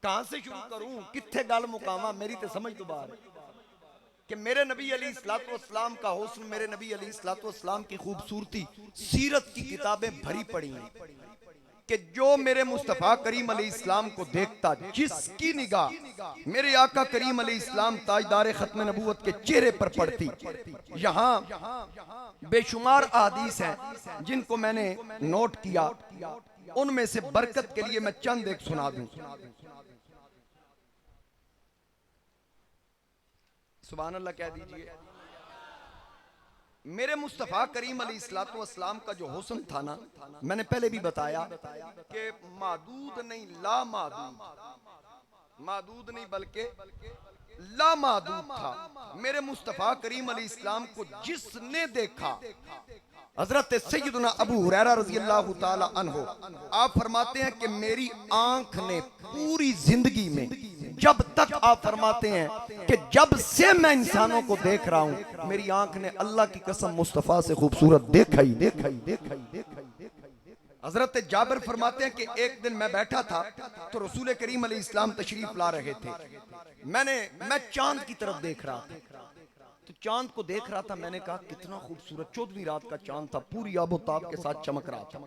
कहां से शुरू करूं, कित्थे गल मुकामा, मेरी तो समझ तो बाहर है कि मेरे नबी अलैहिस्सलातु वस्सलाम का हुस्न, मेरे नबी अलैहिस्सलातु वस्सलाम की खूबसूरती सीरत की किताबें भरी पड़ी हैं कि जो मेरे मुस्तफ़ा करीम अलैहिस्सलाम को देखता, जिसकी निगाह मेरे आका करीम अलैहिस्सलाम ताजदार खत्म नबूवत के चेहरे पर पड़ती। यहाँ बेशुमार अहादीस हैं जिनको मैंने नोट किया, उनमें से बरकत के लिए मैं चंद एक सुना दूं। सुभान अल्लाह कह दीजिए। मेरे मुस्तफ़ा करीम अलैहिस्सलातु वस्सलाम का जो हुस्न था ना, मैंने पहले भी बताया कि मादूद नहीं ला मादूद, मादूद नहीं बल्कि ला मादूद था। मेरे मुस्तफ़ा करीम अलैहिस्सलाम को जिसने देखा, हजरत सैयदना अबू हुरैरा रज़ियल्लाहु ताला अन्हु आप फरमाते हैं कि मेरी आंख ने पूरी जिंदगी में, जब तक आप फरमाते हैं कि जब से मैं इंसानों को देख रहा हूं, मेरी आंख ने अल्लाह की कसम मुस्तफ़ा से खूबसूरत देखा ही। हजरत जाबिर फरमाते हैं कि एक दिन मैं बैठा था तो रसूल करीम अलैहिस्सलाम तशरीफ ला रहे थे। मैं चांद की तरफ देख रहा था, तो चांद को देख रहा था। मैंने कहा कितना खूबसूरत, 14वीं रात का चांद था, पूरी आबोताब के साथ चमक रहा था।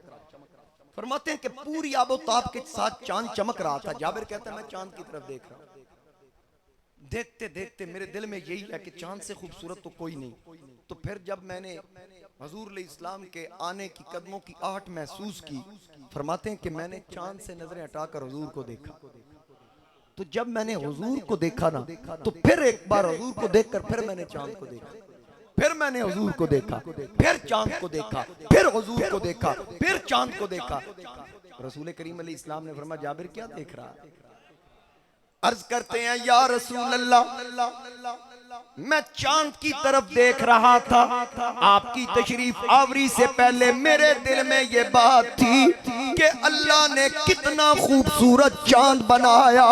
फरमाते हैं कि पूरी आबोताब के साथ चांद चमक रहा था। जाबिर कहता है मैं चांद की तरफ देख रहा हूं, देखते देखते मेरे दिल में यही है कि चांद से खूबसूरत तो कोई नहीं। तो फिर जब मैंने हुजूर अलैहिस्सलाम के आने की कदमों की आहट महसूस की, फरमाते हैं कि मैंने चांद से नजरें हटाकर हुजूर को देखा। तो जब मैंने हुजूर को देखा ना, तो फिर एक बार हुजूर को देखकर फिर मैंने चांद को देखा, फिर मैंने हुजूर को देखा, फिर चांद को देखा, फिर हुजूर को देखा, फिर चांद को देखा। रसूल करीम अलैहिस्सलाम ने फरमाया जाबिर क्या देख रहा है? अर्ज करते हैं या रसूल अल्लाह, मैं चांद की तरफ देख रहा था। आपकी तशरीफ आवरी से पहले मेरे दिल में ये बात थी कि अल्लाह ने कितना खूबसूरत चांद बनाया,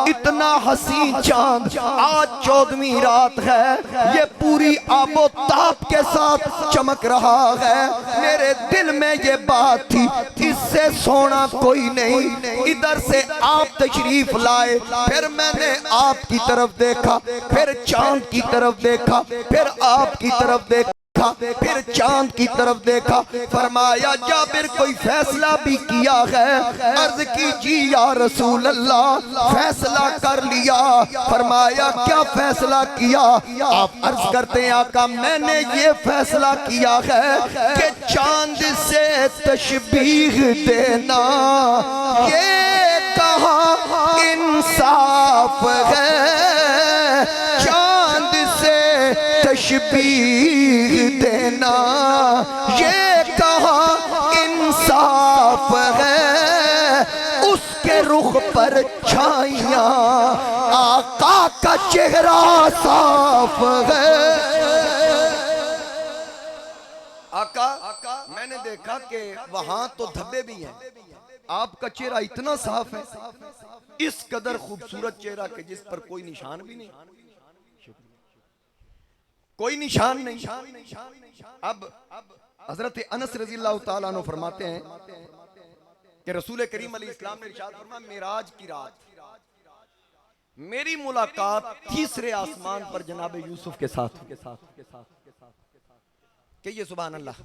इतना हसीन चांद। आज 14वीं रात है, ये पूरी आबोताब के साथ चमक रहा है। मेरे दिल में ये बात थी इससे सोना कोई नहीं। इधर से आप तशरीफ लाए, फिर मैंने आपकी तरफ देखा, फिर चांद की तरफ देखा, फिर आपकी तरफ देखा। देखा, फिर चांद की तरफ देखा, फरमाया जाबिर कोई फैसला भी किया है? अर्ज की जी या रसूल अल्लाह फैसला कर लिया। फरमाया क्या फैसला किया? आप अर्ज करते हैं आका मैंने ये फैसला किया है कि चांद से तशबीह देना ये कहाँ इंसाफ है? चांद से तशबीह देना ये कहाँ इंसाफ है? उसके रुख पर छाइयां आका का चेहरा साफ है। आका मैंने देखा कि वहां तो धब्बे भी हैं, आपका चेहरा इतना साफ है, इस कदर खूबसूरत चेहरा के जिस पर कोई निशान भी नहीं, कोई निशान नहीं। अब हजरत अनस रज़ियल्लाहु ताला अन्हु फरमाते हैं कि रसूल करीम अलैहिस्सलाम ने इरशाद फरमाया मेराज की रात मेरी मुलाकात तीसरे आसमान पर जनाब यूसुफ के साथ कहिए सुभान अल्लाह।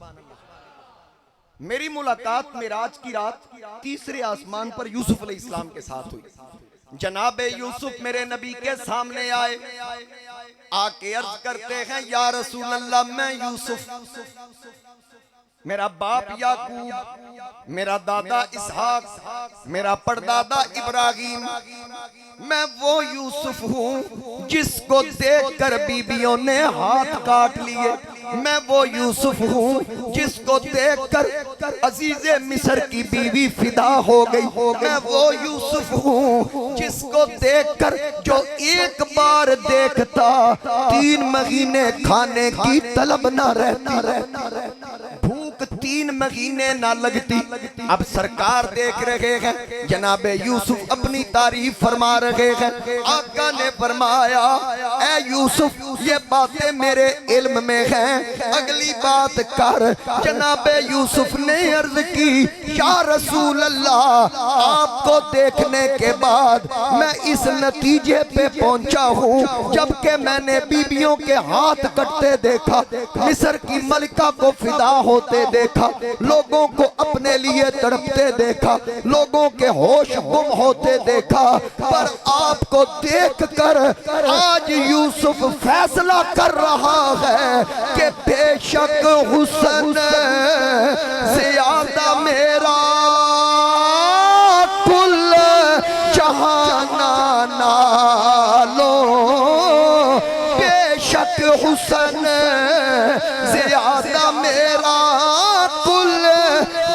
मेरी मुलाकात मेराज की रात तीसरे आसमान पर यूसुफ अलैहिस्सलाम के साथ हुई। जनाब यूसुफ मेरे नबी के सामने आए, आके अर्ज करते हैं या रसूल अल्लाह मैं यूसुफ, मेरा बाप याकूब, मेरा दादा इसहाक, मेरा परदादा इब्राहिम, मैं वो यूसुफ हूँ जिसको देखकर बीबियों ने हाथ काट लिए। मैं वो यूसुफ हूँ जिसको देखकर अजीज़े मिस्र की बीवी फिदा हो गई। मैं वो यूसुफ हूँ जिसको देखकर जो एक बार देखता 3 महीने खाने की तलब न रहती, भूख 3 महीने ना लगती। अब सरकार देख रहे हैं, जनाबे यूसुफ अपनी तारीफ फरमा रहे हैं। आका ने फरमाया ऐ यूसुफ ये बातें मेरे इल्म में हैं, अगली बात कर। जनाबे यूसुफ ने अर्ज की या रसूल अल्लाह आपको देखने के बाद मैं इस नतीजे पे पहुंचा हूँ, जबकि मैंने बीबियों के हाथ कटते देखा, मिस्र की मलिका को फिदा होते देखा, लोगों को अपने लिए तड़पते देखा, लोगों के होश गुम होते देखा, पर आपको देखकर आज यूसुफ फैसला कर रहा है कि बेशक हुस्न ज़्यादा मेरा कुल जहाना नालो, बेशक हुस्न ज़्यादा मेरा कुल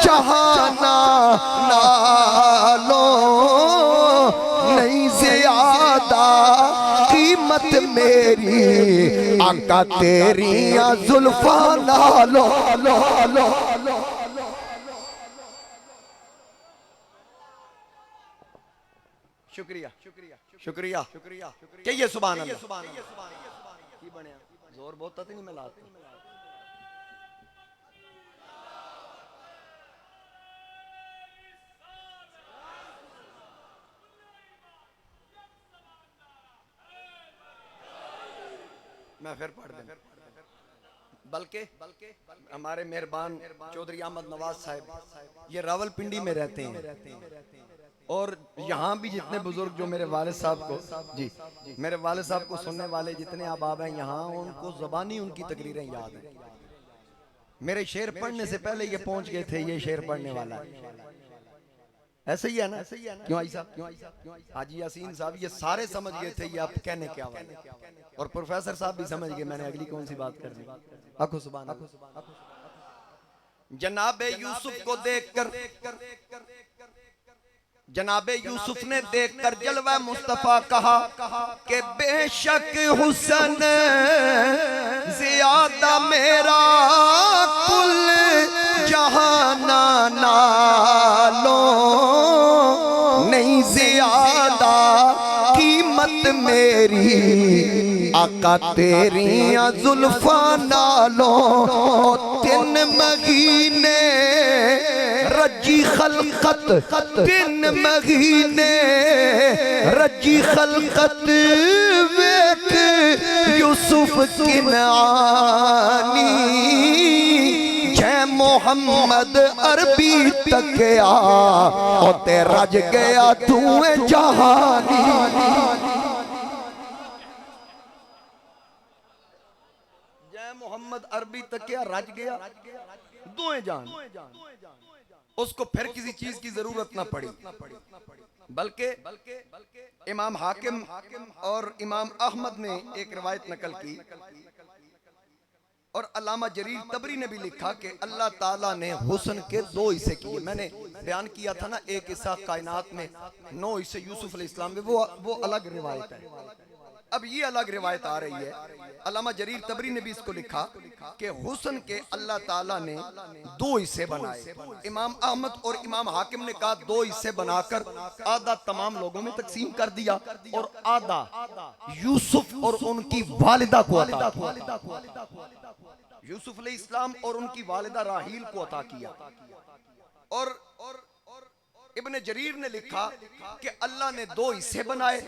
जहाना नालो, नहीं ज़्यादा कीमत मेरी आका तेरी जुल्फा नालो। शुक्रिया शुक्रिया शुक्रिया कहिए सुभान अल्लाह। की बनया जोर बहुत नहीं मैं लाता मैं फिर पढ़ दूं। बल्कि हमारे मेहरबान चौधरी अहमद नवाज साहब ये रावलपिंडी में रहते हैं, और यहाँ भी जितने बुजुर्ग जो मेरे वालिद साहब को जी मेरे वालिद साहब को सुनने वाले जितने अहबाब हैं यहाँ, उनको ज़बानी उनकी तकरीरें याद हैं। मेरे शेर पढ़ने से पहले ये पहुँच गए थे ये शेर पढ़ने वाला है। ऐसे ही है ना? क्यों आई साहब, हाजी यासीन साहब ये सारे समझ गए थे ये आप कहने क्या वाले, और प्रोफेसर साहब भी समझ गए मैंने अगली कौन सी बात करनी। आखो सुभान अल्लाह। जनाबे यूसुफ को देखकर, जनाबे यूसुफ ने देखकर जलवा मुस्तफा कहा कि बेशक हुस्न ज़्यादा मेरा कुल जहाना नालो, नहीं ज़्यादा कीमत मेरी आका तेरी जुल्फा नालो। 3 महीने रजी खलकत, 3 महीने रजी खलकत वेख यूसुफ किनानी जय मोहम्मद अरबी तक आ और ते रज गया तू जहानी। जय मोहम्मद अरबी तक क्या रज गया दुए जान, उसको फिर किसी चीज की जरूरत ना पड़ी। बल्कि इमाम हाकिम और इमाम अहमद ने एक रिवायत नकल की और अल्लामा जरीर तबरी ने भी लिखा कि अल्लाह ताला ने हुस्न के दो हिस्से किए। मैंने बयान किया था ना, एक हिस्सा कायनात में, 9 हिस्से यूसुफ अलैहिस्सलाम में, वो अलग रिवायत है। अब ये अलग रिवायत आ रही है। अल्लामा जरीर तबरी ने भी इसको लिखा कि हुस्न के अल्लाह ताला ने 2 हिस्से बनाए। इमाम अहमद और इमाम हाकिम ने कहा 2 हिस्से बनाकर आधा तमाम लोगों में तकसीम कर दिया और आधा यूसुफ और उनकी वालिदा को अता किया। यूसुफ अलैहिस्सलाम और उनकी वालिदा राहील को अता किया। और इब्ने जरीर ने लिखा कि अल्लाह ने 2 हिस्से बनाए,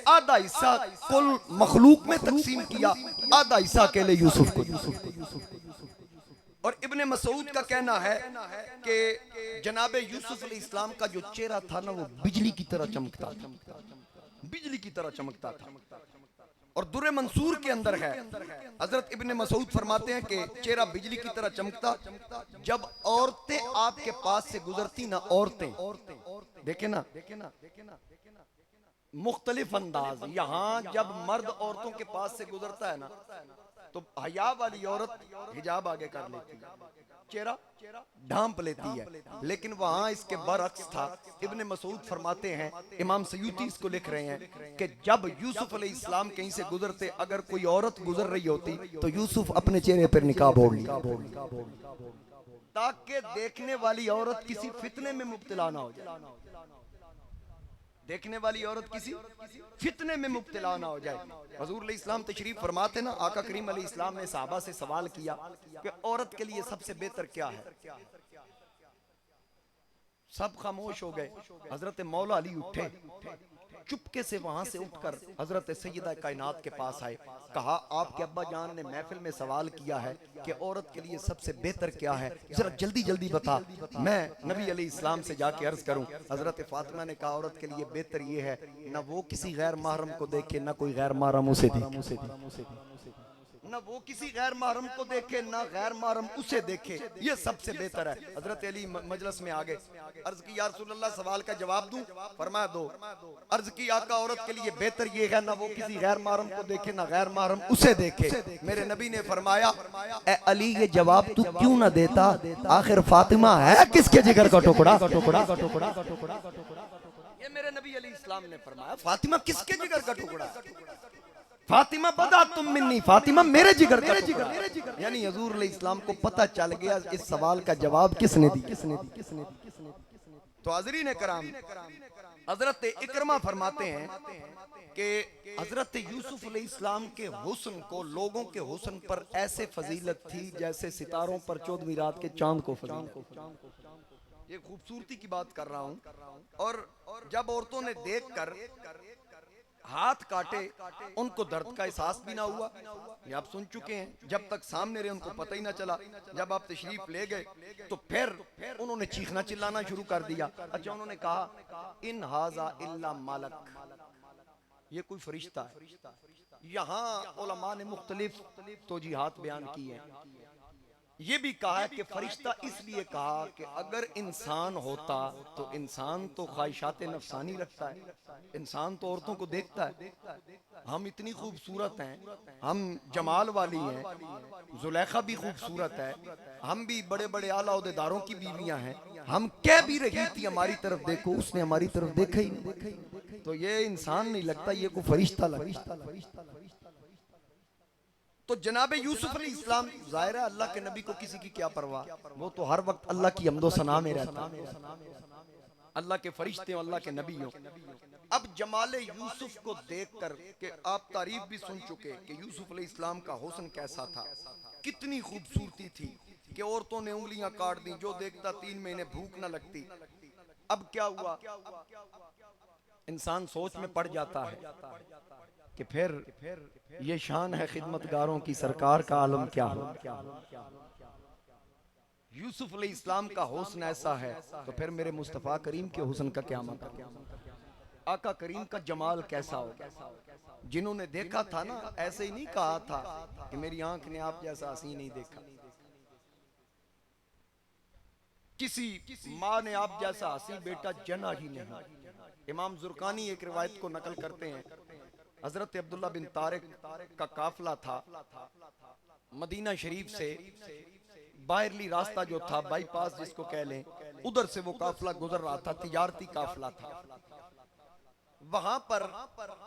आधा हिस्सा कुल मखलूक में तकसीम किया, आधा हिस्सा अकेले यूसुफ को। और इब्ने मसूद का कहना है कि जनाबे यूसुफ अलैहिस्सलाम का जो चेहरा था ना, वो बिजली की तरह चमकता था, बिजली की तरह चमकता था। और दुर्रे मंसूर के अंदर है, हजरत इब्ने मसूद फरमाते हैं कि चेहरा बिजली की तरह चमकता। जब औरतें आपके पास से गुजरती ना, औरतें देखे ना, मुख्तलिफ अंदाज, यहाँ जब मर्द औरतों के पास से गुजरता है ना, तो हया वाली औरत हिजाब आगे कर लेती है, चेहरा ढांप लेती है। लेकिन वहां इसके बरअक्स था। इब्ने मसूद फरमाते हैं, इमाम सयूती इसको लिख रहे हैं कि जब यूसुफ अलैहिस्सलाम कहीं से गुजरते, अगर कोई औरत गुजर रही होती तो यूसुफ अपने चेहरे पर निकाब ओढ़ लिया, ताकि देखने वाली औरत किसी फितने में मुब्तला ना हो जाए, देखने वाली औरत किसी फितने में मुब्तला ना हो जाए। हुजूर अलैहिस्सलाम तशरीफ फरमाते ना, आका करीम अलैहिस्सलाम ने सहाबा से सवाल किया कि औरत के लिए सबसे बेहतर क्या है। सब खामोश हो गए। हजरत मौला अली उठे, चुपके से वहां से उठकर हजरत सैयदा कायनात के पास आए, कहा आपके अब्बा जान ने महफिल में सवाल किया है कि औरत के लिए सबसे बेहतर क्या है, जरा जल्दी जल्दी बता, मैं नबी अलैहिस्सलाम से जाके अर्ज करूं। हजरत फातिमा ने कहा औरत के लिए बेहतर ये है, ना वो किसी गैर महरम को देखे, ना कोई गैर महरम उसे देखे, ना वो किसी गैर महरम को देखे, ना गैर महरम उसे देखे, ये सबसे बेहतर है। हजरत अली मजलिस में आ गए, अर्ज की या रसूल अल्लाह सवाल का जवाब दूं? फरमाया दो। अर्ज की आका औरत के लिए बेहतर ये है, ना वो किसी गैर महरम को देखे, ना गैर महरम उसे देखे। मेरे नबी ने फरमाया, ए अली ये जवाब तू क्यों ना देता, आखिर फातिमा है किसके जिगर का टुकड़ा। ये मेरे नबी अलैहिस्सलाम ने फरमाया, फातिमा किसके जिगर का टुकड़ा, फातिमा बदा तुम मिन्नी, फातिमा मेरे जिगर का टुकड़ा। यानी हुजूर अलैहिस्सलाम को पता चल गया इस सवाल का जवाब किसने दी। तो हाज़रीन कराम, हजरत इकरमा फरमाते हैं कि हजरत यूसुफ अलैहिस्सलाम के हुस्न को, लोगों के हुस्न पर ऐसे फजीलत थी जैसे सितारों पर 14वीं रात के चांद को फजीलत। ये खूबसूरती की बात कर रहा हूं। और जब औरतों ने देखकर हाथ काटे, उनको दर्द का एहसास भी ना हुआ। ये आप सुन चुके हैं, जब तक सामने रहे उनको पता ही ना चला। जब आप तशरीफ ले गए तो फिर उन्होंने चीखना चिल्लाना शुरू कर दिया। अच्छा, उन्होंने कहा इन हाजा इल्ला मालक, ये कोई फरिश्ता है। यहाँ उलमा ने मुख्तलिफ तौजीहात बयान की है। ये भी कहा है कि फरिश्ता इसलिए कहा कि अगर इंसान होता तो इंसान तो ख्वाहिशात नफसानी रखता है, इंसान तो औरतों को देखता है। हम इतनी खूबसूरत हैं, हम जमाल वाली हैं, जुलेखा भी खूबसूरत है, हम भी बड़े बड़े आला ओहदेदारों की बीवियां हैं, हम कह भी रही थी हमारी तरफ देखो, उसने हमारी तरफ देखा ही नहीं। तो ये इंसान नहीं लगता, ये कोई फरिश्ता लगता। तो जनाबे यूसुफ अलैहिस्सलाम, जाहिर है अल्लाह के नबी को किसी की क्या परवाह, वो तो हर वक्त अल्लाह की हम्दो सना में रहता, अल्लाह के फरिश्ते, अल्लाह के नबी हो। अब जमाले यूसुफ को देखकर के आप तारीफ भी सुन चुके कि यूसुफ अलैहिस्सलाम का हुस्न कैसा था, कितनी खूबसूरती थी कि औरतों ने उंगलियां काट दी, जो देखता 3 महीने भूख न लगती। अब क्या हुआ, इंसान सोच में पड़ जाता है कि फिर ये शान है खिदमतगारों की, सरकार का आलम क्या हो। यूसुफ अलैहिस्सलाम का हुस्न ऐसा है, तो फिर मेरे मुस्तफ़ा करीम के हुस्न का क्या मतलब। आका करीम का जमाल कैसा होगा। जिन्होंने देखा था ना, ऐसे ही नहीं कहा था कि मेरी आंख ने आप जैसा हसीन नहीं देखा। किसी माँ ने आप जैसा हसी बेटा जना ही नहीं। इमाम जुर्कानी एक रिवायत को नकल करते हैं, हजरत अब्दुल्ला बिन तारिक का काफिला था मदीना शरीफ से, बाहरली रास्ता जो था, बाईपास जिसको कह लें, उधर से वो काफिला गुजर रहा था, तिजारती काफिला था। वहां पर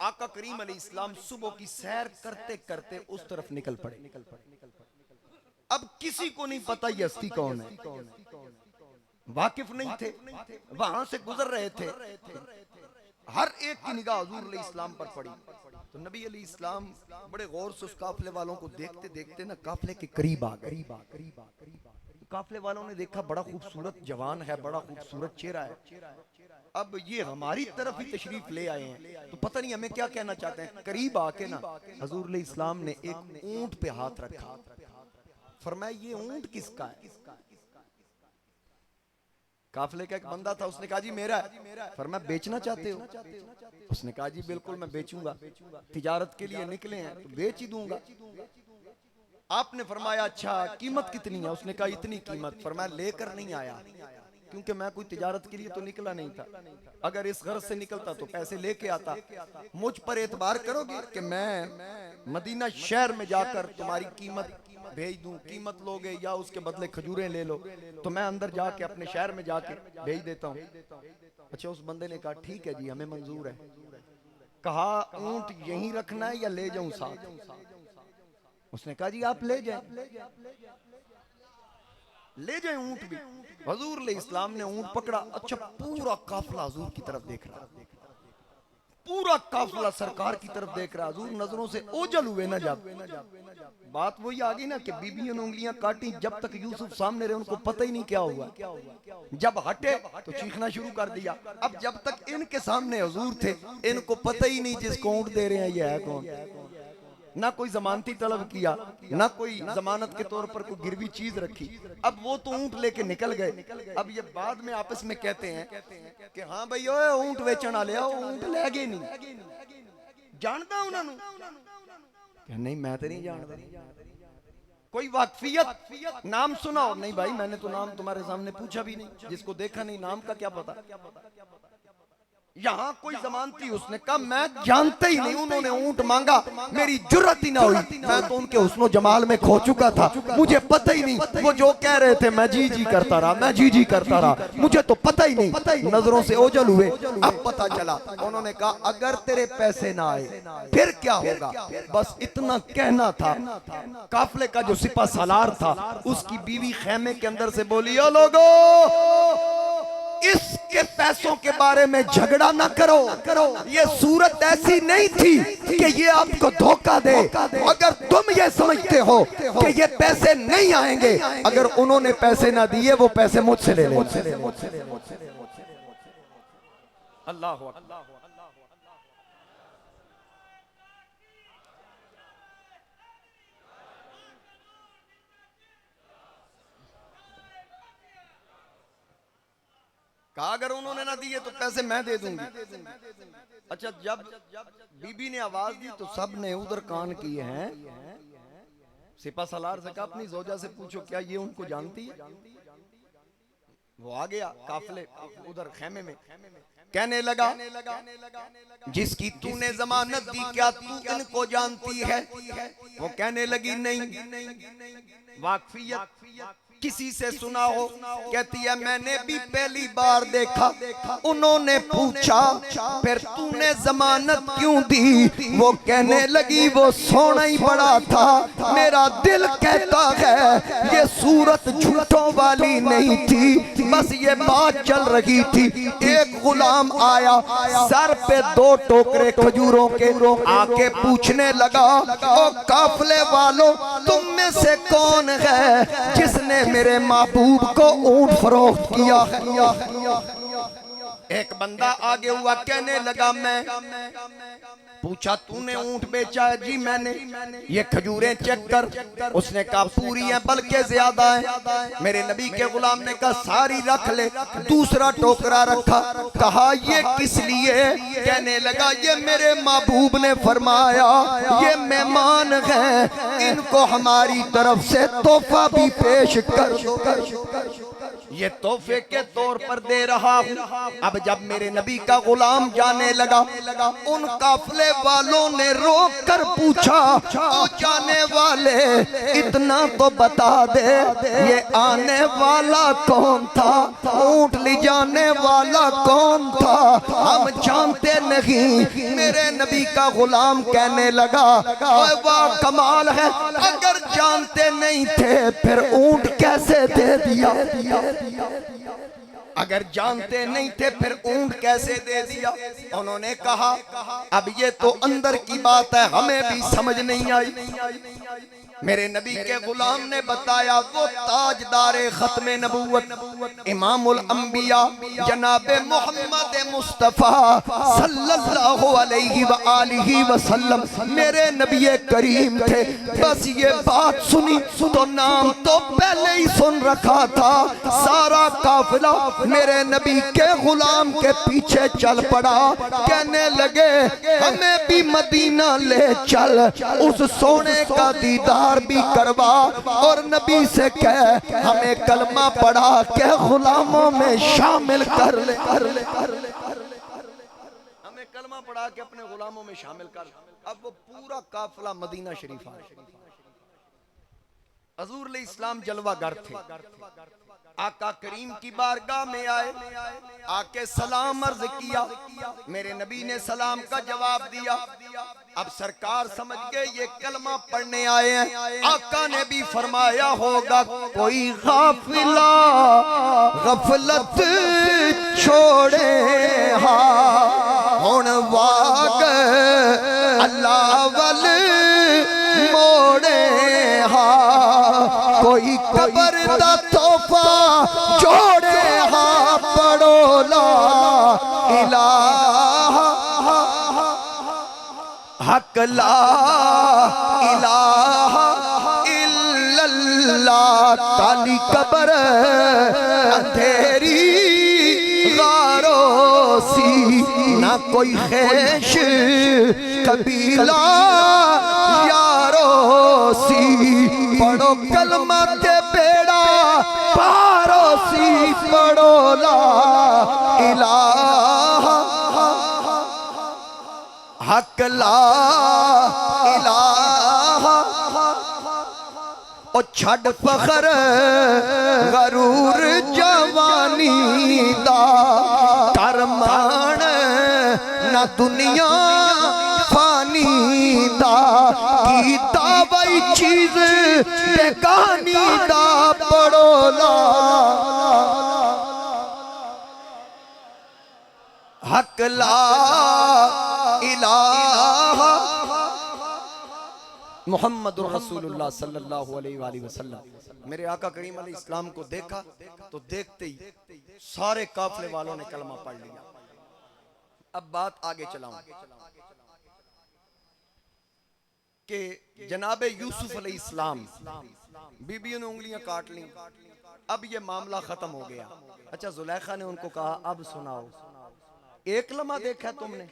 आका करीम अलैहिस्सलाम सुबह की सैर करते करते उस तरफ निकल पड़े। अब किसी को नहीं पता ये हस्ती कौन है, वाकिफ नहीं थे, वहां से गुजर रहे थे। हर एक की निगाह हुजूर अलैहिस्सलाम पर पड़ी, तो नबी अलैहिस्सलाम बड़े गौर से उस काफिले वालों को देखते देखते ना काफिले के करीब आ गए। काफिले वालों ने देखा बड़ा खूबसूरत जवान है, बड़ा खूबसूरत चेहरा है। अब ये हमारी तरफ ही तशरीफ ले आए हैं, तो पता नहीं हमें क्या कहना चाहते हैं। करीब आके ना हुजूर अलैहिस्सलाम ने एक ऊंट पे हाथ रखा, फरमाया ये ऊंट किसका है। काफिले का एक बंदा था, उसने कहा जी मेरा है। फरमाया बेचना चाहते हो। उसने कहा जी बिल्कुल मैं बेचूंगा, तिजारत के लिए निकले हैं तो बेच ही दूंगा। आपने फरमाया अच्छा कीमत कितनी है। उसने कहा इतनी कीमत। फरमाया लेकर नहीं आया, क्योंकि मैं कोई तिजारत के लिए तो निकला नहीं था। अगर इस घर से निकलता तो पैसे लेके आता। मुझ पर एतबार करोगे कि मैं मदीना शहर में जाकर तुम्हारी कीमत भेज दूं, कीमत लोगे या उसके बदले खजूरें ले लो, तो मैं अंदर जाके अपने शहर में जाके भेज देता हूँ। अच्छा, उस बंदे ने कहा ठीक है जी हमें मंजूर है। कहा ऊंट यहीं रखना है या ले जाऊं साथ। उसने कहा जी आप ले जाएं, ले जाएं ऊंट भी। हुजूर अलैहिस्सलाम ने ऊंट पकड़ा। अच्छा, पूरा काफिला हुजूर की तरफ देख रहा, पूरा काफिला सरकार की तरफ देख रहा। हुजूर नजरों से ओझल हुए ना जब। बात वही आ गई ना कि बीबियों ने उंगलियां काटी, जब तक यूसुफ सामने रहे उनको पता ही नहीं क्या हुआ। जब हटे तो चीखना शुरू कर दिया। अब जब तक इनके सामने हुजूर थे, इनको पता ही नहीं जिसको ऊंट दे रहे हैं ये है कौन। ना कोई जमानती तलब किया, ना कोई जमानत के तौर पर कोई गिरवी चीज रखी। अब वो तो ऊंट लेके निकल गए। अब ये बाद में आपस में कहते हैं कि हाँ भाई ओए ऊंट बेचना ले आओ, ऊंट ले गए नहीं। जानता उन्होंने नहीं, मैं तो नहीं जानता। कोई वाकफियत नाम सुनाओ, नहीं भाई मैंने तो नाम तुम्हारे सामने पूछा भी नहीं, जिसको देखा नहीं नाम का क्या पता। यहाँ कोई जमानती, उसने कहा मैं जानते ही नहीं, उन्होंने ऊंट मांगा, मेरी जुर्रत ही ना हुई, मैं तो उनके हुस्नो जमाल में खो चुका था, मुझे पता ही नहीं। वो जो कह रहे थे मैं जी जी करता रहा, मैं जी जी करता रहा, मुझे तो पता ही नहीं। नजरों से ओझल हुए। अब पता चला, उन्होंने कहा अगर तेरे पैसे ना आए फिर क्या होगा। बस इतना कहना था। काफिले का जो सिपा सालार था, उसकी बीवी खेमे के अंदर से बोली ओ लोगो, इसके पैसों के बारे में झगड़ा ना करो। ये सूरत ऐसी नहीं थी कि ये आपको धोखा दे। अगर तुम ये समझते हो कि ये पैसे नहीं आएंगे, अगर उन्होंने पैसे ना दिए वो पैसे मुझसे ले ले। अल्लाह अल्लाह। कहा अगर उन्होंने ना दिए तो पैसे मैं दे दूंगी। अच्छा, जब बीबी ने आवाज दी तो सब ने उधर कान किए हैं। सिपा सलार से कहा अपनी जोजा से पूछो क्या ये उनको जानती है। वो आ गया काफिले उधर खेमे में, कहने लगा जिसकी तूने जमानत दी क्या तू इनको जानती है। वो कहने लगी नहीं। वाकफियत किसी से सुना हो। कहती है मैंने भी पहली बार देखा। उन्होंने पूछा फिर तूने जमानत क्यों दी। वो कहने लगी वो सोना ही बड़ा था, मेरा दिल कहता है ये सूरत झूठों वाली नहीं थी, बस ये बात चल रही थी। एक गुलाम आया, सर पे 2 टोकरे खजूरों के, आके पूछने लगा ओ काफिले वालों तुम में से कौन है जिसने मेरे महबूब को ऊंट फरोख्त किया है। एक बंदा आगे हुआ, कहने लगा मैं। पूछा तूने ऊंट बेचा है? जी मैंने। ये खजूरें चेक कर। उसने कहा पूरी है बल्कि ज्यादा है। मेरे नबी के गुलाम ने कहा सारी रख ले। दूसरा टोकरा रखा, कहा ये किस लिए? कहने लगा ये मेरे महबूब ने फरमाया ये मेहमान हैं, इनको हमारी तरफ से तोहफा भी पेश कर दो, ये तोहफे के तौर पर दे रहा हूँ। अब जब मेरे नबी का गुलाम जाने लगा, उन काफले वालों ने रोक कर पूछा ओ जाने वाले इतना तो बता दे ये आने वाला कौन था, ऊंट ले जाने वाला कौन था? हम जानते नहीं। मेरे नबी का गुलाम कहने लगा ओए वाह कमाल है, अगर जानते नहीं थे फिर ऊंट कैसे दे दिया? अगर जानते नहीं थे फिर ऊंट कैसे दे दिया? उन्होंने कहा अब ये तो अंदर की बात है, हमें भी समझ नहीं आई। मेरे नबी के गुलाम ने बताया वो ताजदारे खत्मे नबूवत इमामुल अंबिया जनाबे मोहम्मद मुस्तफा सल्लल्लाहु अलैहि व आलिहि वसल्लम मेरे नबी करीम थे। बस ये बात सुनी तो नाम तो पहले ही सुन रखा था। सारा काफिला मेरे नबी के गुलाम के पीछे चल पड़ा। कहने लगे हमें भी मदीना ले चल, उस सोने का दीदार भी करवा और नबी से कह हमें कलमा पढ़ा के गुलामों में शामिल कर ले, हमें कलमा पढ़ा के अपने गुलामों में शामिल कर। अब वो पूरा काफिला मदीना शरीफ आया। हजूर अलैहि इस्लाम जलवागर थे। आका करीम की बारगाह में आए, आके सलाम अर्ज किया। मेरे नबी ने सलाम का जवाब दिया। अब सरकार समझ गए ये कलमा पढ़ने आए हैं। आका ने भी फरमाया होगा कोई गाफिला गफलत छोड़े हाँ हुण वाग अल्लाह वल मोड़े हाँ, कोई कबर दा तोहफा जोड़े हाँ पढ़ो ला इलाहा हक ला इलाहा इल्लल्लाह। काली कबर अंधेरी गारों सी, ना कोई खैश कबीला यारों सी। पढ़ो कलमा के बेड़ा पारों सी, पढ़ो ला इलाहा हक ला इलाहा। ओ छड़ फखर गरूर जवानी दा, कर मान ना दुनिया फानी दा, कीता वही चीज बेगानी दा पढ़ो ला हक ला इलाहा मोहम्मद रसूलुल्लाह सल्लल्लाहु अलैहि वसल्लम। मेरे आका करीम अलैहि इस्लाम को देखा तो देखते ही सारे काफिले वालों ने कलमा पढ़ लिया। अब बात आगे चलाऊं कि जनाबे यूसुफ अलैहि इस्लाम बीबियों ने उंगलियां काट ली। अब ये मामला खत्म हो गया। अच्छा जुलेखा ने उनको कहा अब सुनाओ, एक लम्हा देखा तुमने,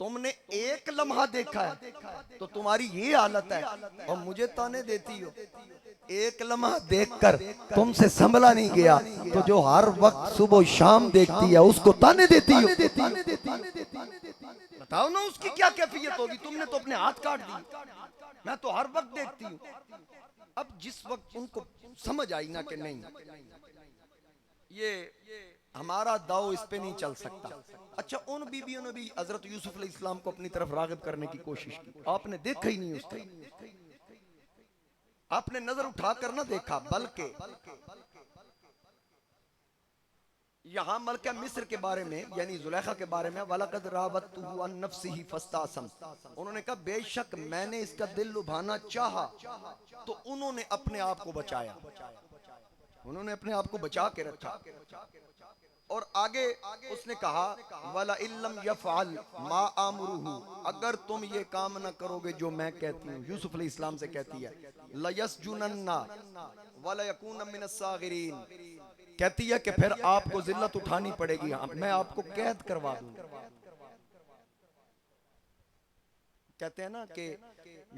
तुमने एक लम्हा देखा है तो तुम्हारी ये हालत है और मुझे ताने देती हो। एक लम्हा देखकर तुमसे संभला नहीं गया तो जो हर वक्त सुबह शाम देखती है उसको ताने देती हो। बताओ ना उसकी क्या कैफियत होगी। तुमने तो अपने हाथ काट दिए, मैं तो हर वक्त देखती हूँ। अब जिस वक्त उनको समझ आई ना कि नहीं ये हमारा दाव इस पे नहीं चल सकता। अच्छा उन बीबियों ने भी हजरत यूसुफ अलैहिस्सलाम को अपनी तरफ रागिब करने की कोशिश की। आपने देखा ही नहीं उसको, आपने नजर उठाकर ना देखा, बल्कि यहाँ मलका मिस्र के बारे में यानी जुलेखा के बारे में वलकद रावतुहु अन नफ्सिही फस्तासम, उन्होंने कहा बेशक मैंने इसका दिल लुभाना चाहा तो उन्होंने अपने आप को बचाया, उन्होंने अपने आप को बचा के रखा। और आगे उसने कहा वला इल्लम यफ़अल मा आमुरुहु, अगर तुम ये काम न करोगे जो मैं कहती हूँ, यूसुफ अलैहिस्सलाम से कहती है, लयस्जुनन्ना वला यकून मिनस सागिरीन, कहती है कि फिर आपको जिल्लत उठानी पड़ेगी, मैं आपको कैद करवा दूंगी। कहते हैं ना कि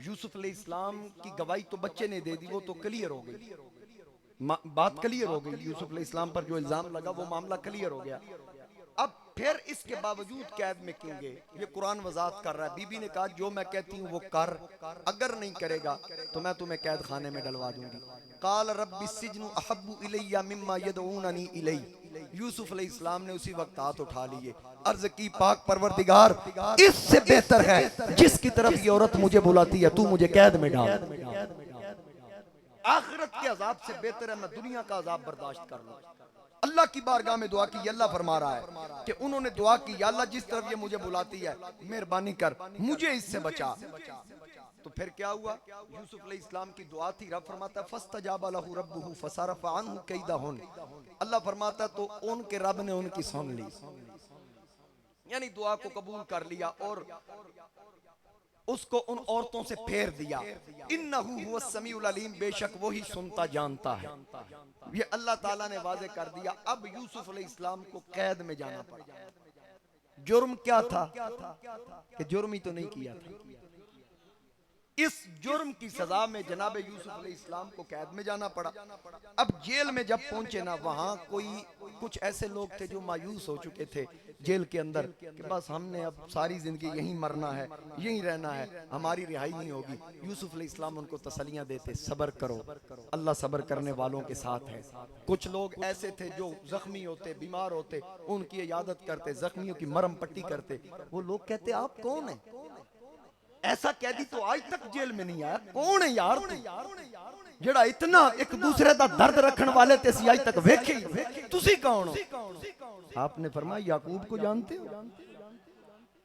यूसुफ अलैहिस्सलाम की गवाही तो बच्चे ने दे दी, वो तो क्लियर हो गई, बात क्लियर हो गई, यूसुफ अलैहिस्सलाम पर जो इल्जाम लगा वो मामला क्लियर हो गया। अब फिर इसके बावजूद कैद में क्यों गए, ये कुरान वजाहत कर रहा है। बीबी ने कहा जो मैं कहती हूँ वो कर, अगर नहीं करेगा तो मैं तुम्हें कैद खाने में डलवा दूंगी। काल रब्बी सिजनु अहब्बु इलैया मिम्मा यदऊननी इलै, यूसुफ अलैहिस्सलाम ने उसी वक्त हाथ उठा लिए, अर्ज की पाक परवरदिगार इससे बेहतर है जिसकी तरफ ये औरत मुझे बुलाती है, तू मुझे कैद में डाल, आखिरत के अजाब से बेहतर है मैं दुनिया का अजाब बर्दाश्त कर लूं। अल्लाह की बारगाह में दुआ की, अल्लाह फरमा रहा है कि उन्होंने दुआ की, या अल्लाह जिस तरफ ये मुझे बुलाती है मेहरबानी कर मुझे इससे बचा। तो फिर क्या हुआ, यूसुफ अलैहिस्सलाम की दुआ थी, रब फरमाता है फस्तजाबा लहू रब्बुहु फसरफ़ अन्हु कैदहुन, अल्लाह फरमाता है तो उनके रब ने उनकी सुन ली, यानी दुआ को कबूल कर लिया और उसको उन औरतों से फेर दिया। इन्नहु हुवस समीउल अलीम, बेशक वही सुनता जानता है। ये अल्लाह ताला ने वाज़े कर दिया। अब यूसुफ अलैहिस्सलाम को कैद में जाना पड़ा। जुर्म क्या था कि जुर्म ही तो नहीं किया था, इस जुर्म की सजा में जनाब यूसुफ अलैहिस्सलाम को कैद में जाना पड़ा। अब जेल में जब पहुंचे ना, वहां कोई कुछ ऐसे लोग थे जो मायूस हो चुके थे जेल के अंदर कि बस हमने अब सारी जिंदगी यहीं मरना है, यहीं रहना है, हमारी रिहाई नहीं होगी। यूसुफ अलैहिस्सलाम उनको तसल्लियां देते, सब्र करो, अल्लाह सब्र करने वालों के साथ है। कुछ लोग ऐसे थे जो जख्मी होते, बीमार होते, उनकी इयादत करते, जख्मियों की मरहम पट्टी करते। वो लोग कहते आप कौन है, ऐसा कैदी तो आज तक जेल में नहीं आया, कौन है यार जेड़ा इतना एक दूसरे का दर्द रखने वाले ते सी आज तक वेखे ही, तुसी कौन हो। आपने फरमाया याकूब को जानते हो।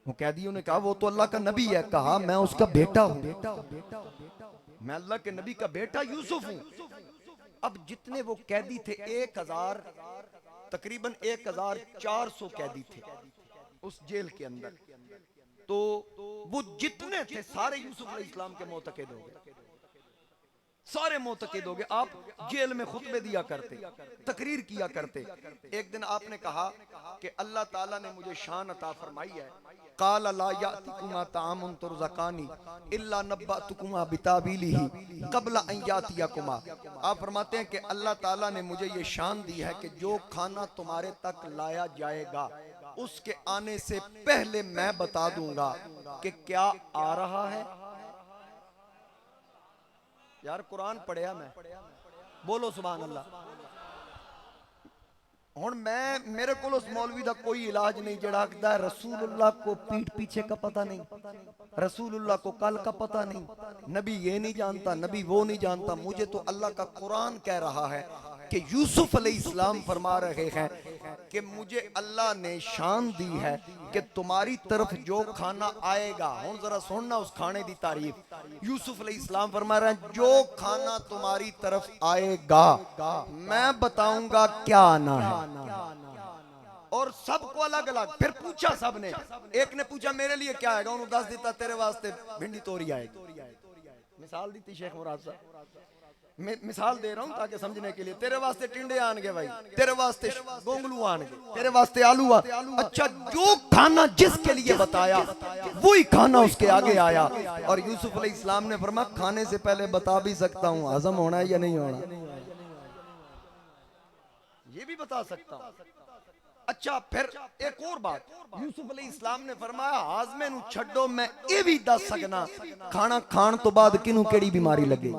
वो कैदियों ने कहा वो तो अल्लाह का नबी है। कहा मैं उसका बेटा हूं, मैं अल्लाह के नबी का बेटा यूसुफ हूं। अब जितने वो कैदी थे 1000 तकरीबन 1400 कैदी थे उस जेल के अंदर, तो वो जितने थे सारे यूसुफ अलैहिस्सलाम के मोतकिद हो गए, सारे मोतकिद हो गए। आप जेल में खुतबे दिया करते, तकरीर किया करते। एक दिन आपने कहा कि अल्लाह ताला ने मुझे शान अता फरमाई है, काला ला यातिकुमा तामुन तुरज़कानी इल्ला नब्बअतुकुमा बिताबीलिही क़ब्ला अन यातियकुमा। आप फरमाते हैं कि अल्लाह ताला ने मुझे ये शान दी है कि जो खाना तुम्हारे तक लाया जाएगा उसके आने से पहले मैं बता दूंगा कि क्या आ रहा है। यार कुरान पढ़िया मैं, बोलो सुभान अल्लाह। हुण मैं मेरे को उस मौलवी दा कोई इलाज नहीं जड़ा आखदा रसूलुल्लाह को पीठ पीछे का पता नहीं, रसूलुल्लाह को कल का पता नहीं, नबी ये नहीं जानता, नबी वो नहीं जानता। मुझे तो अल्लाह का कुरान कह रहा है कि यूसुफ अलैहिस्सलाम फरमा रहे हैं कि मुझे अल्लाह ने शान दी है कि तुम्हारी तरफ जो खाना आएगा, हुण जरा सुनना उस खाने की तारीफ। यूसुफ अलैहिस्सलाम फरमा रहे हैं जो खाना तुम्हारी तरफ आएगा मैं बताऊंगा क्या आना है, और सबको अलग अलग। फिर पूछा सबने, एक ने पूछा मेरे लिए क्या आएगा, उन्होंने दस दिता तेरे वास्ते भिंडी तोरी आएगी। मिसाल दी थी शेख मुराद साहब, मैं मिसाल दे रहा हूं ताकि समझने के लिए। तेरे वास्ते टिंडे आनगे भाई, तेरे वास्ते गोंगलू आनगे, तेरे वास्ते आलू आ। अच्छा जो खाना जिसके लिए बताया वही खाना उसके आगे आया। और यूसुफ अलैहिस्सलाम ने फरमाया खाने से पहले बता भी सकता हूं हजम होना है या नहीं होना, ये भी बता सकता हूं। अच्छा फिर एक और बात, यूसुफ अलैहिस्सलाम ने फरमाया हाजमे नु छड्डो मैं ये भी दस सकना खाना खान तो बाद किनू केड़ी बीमारी लगे।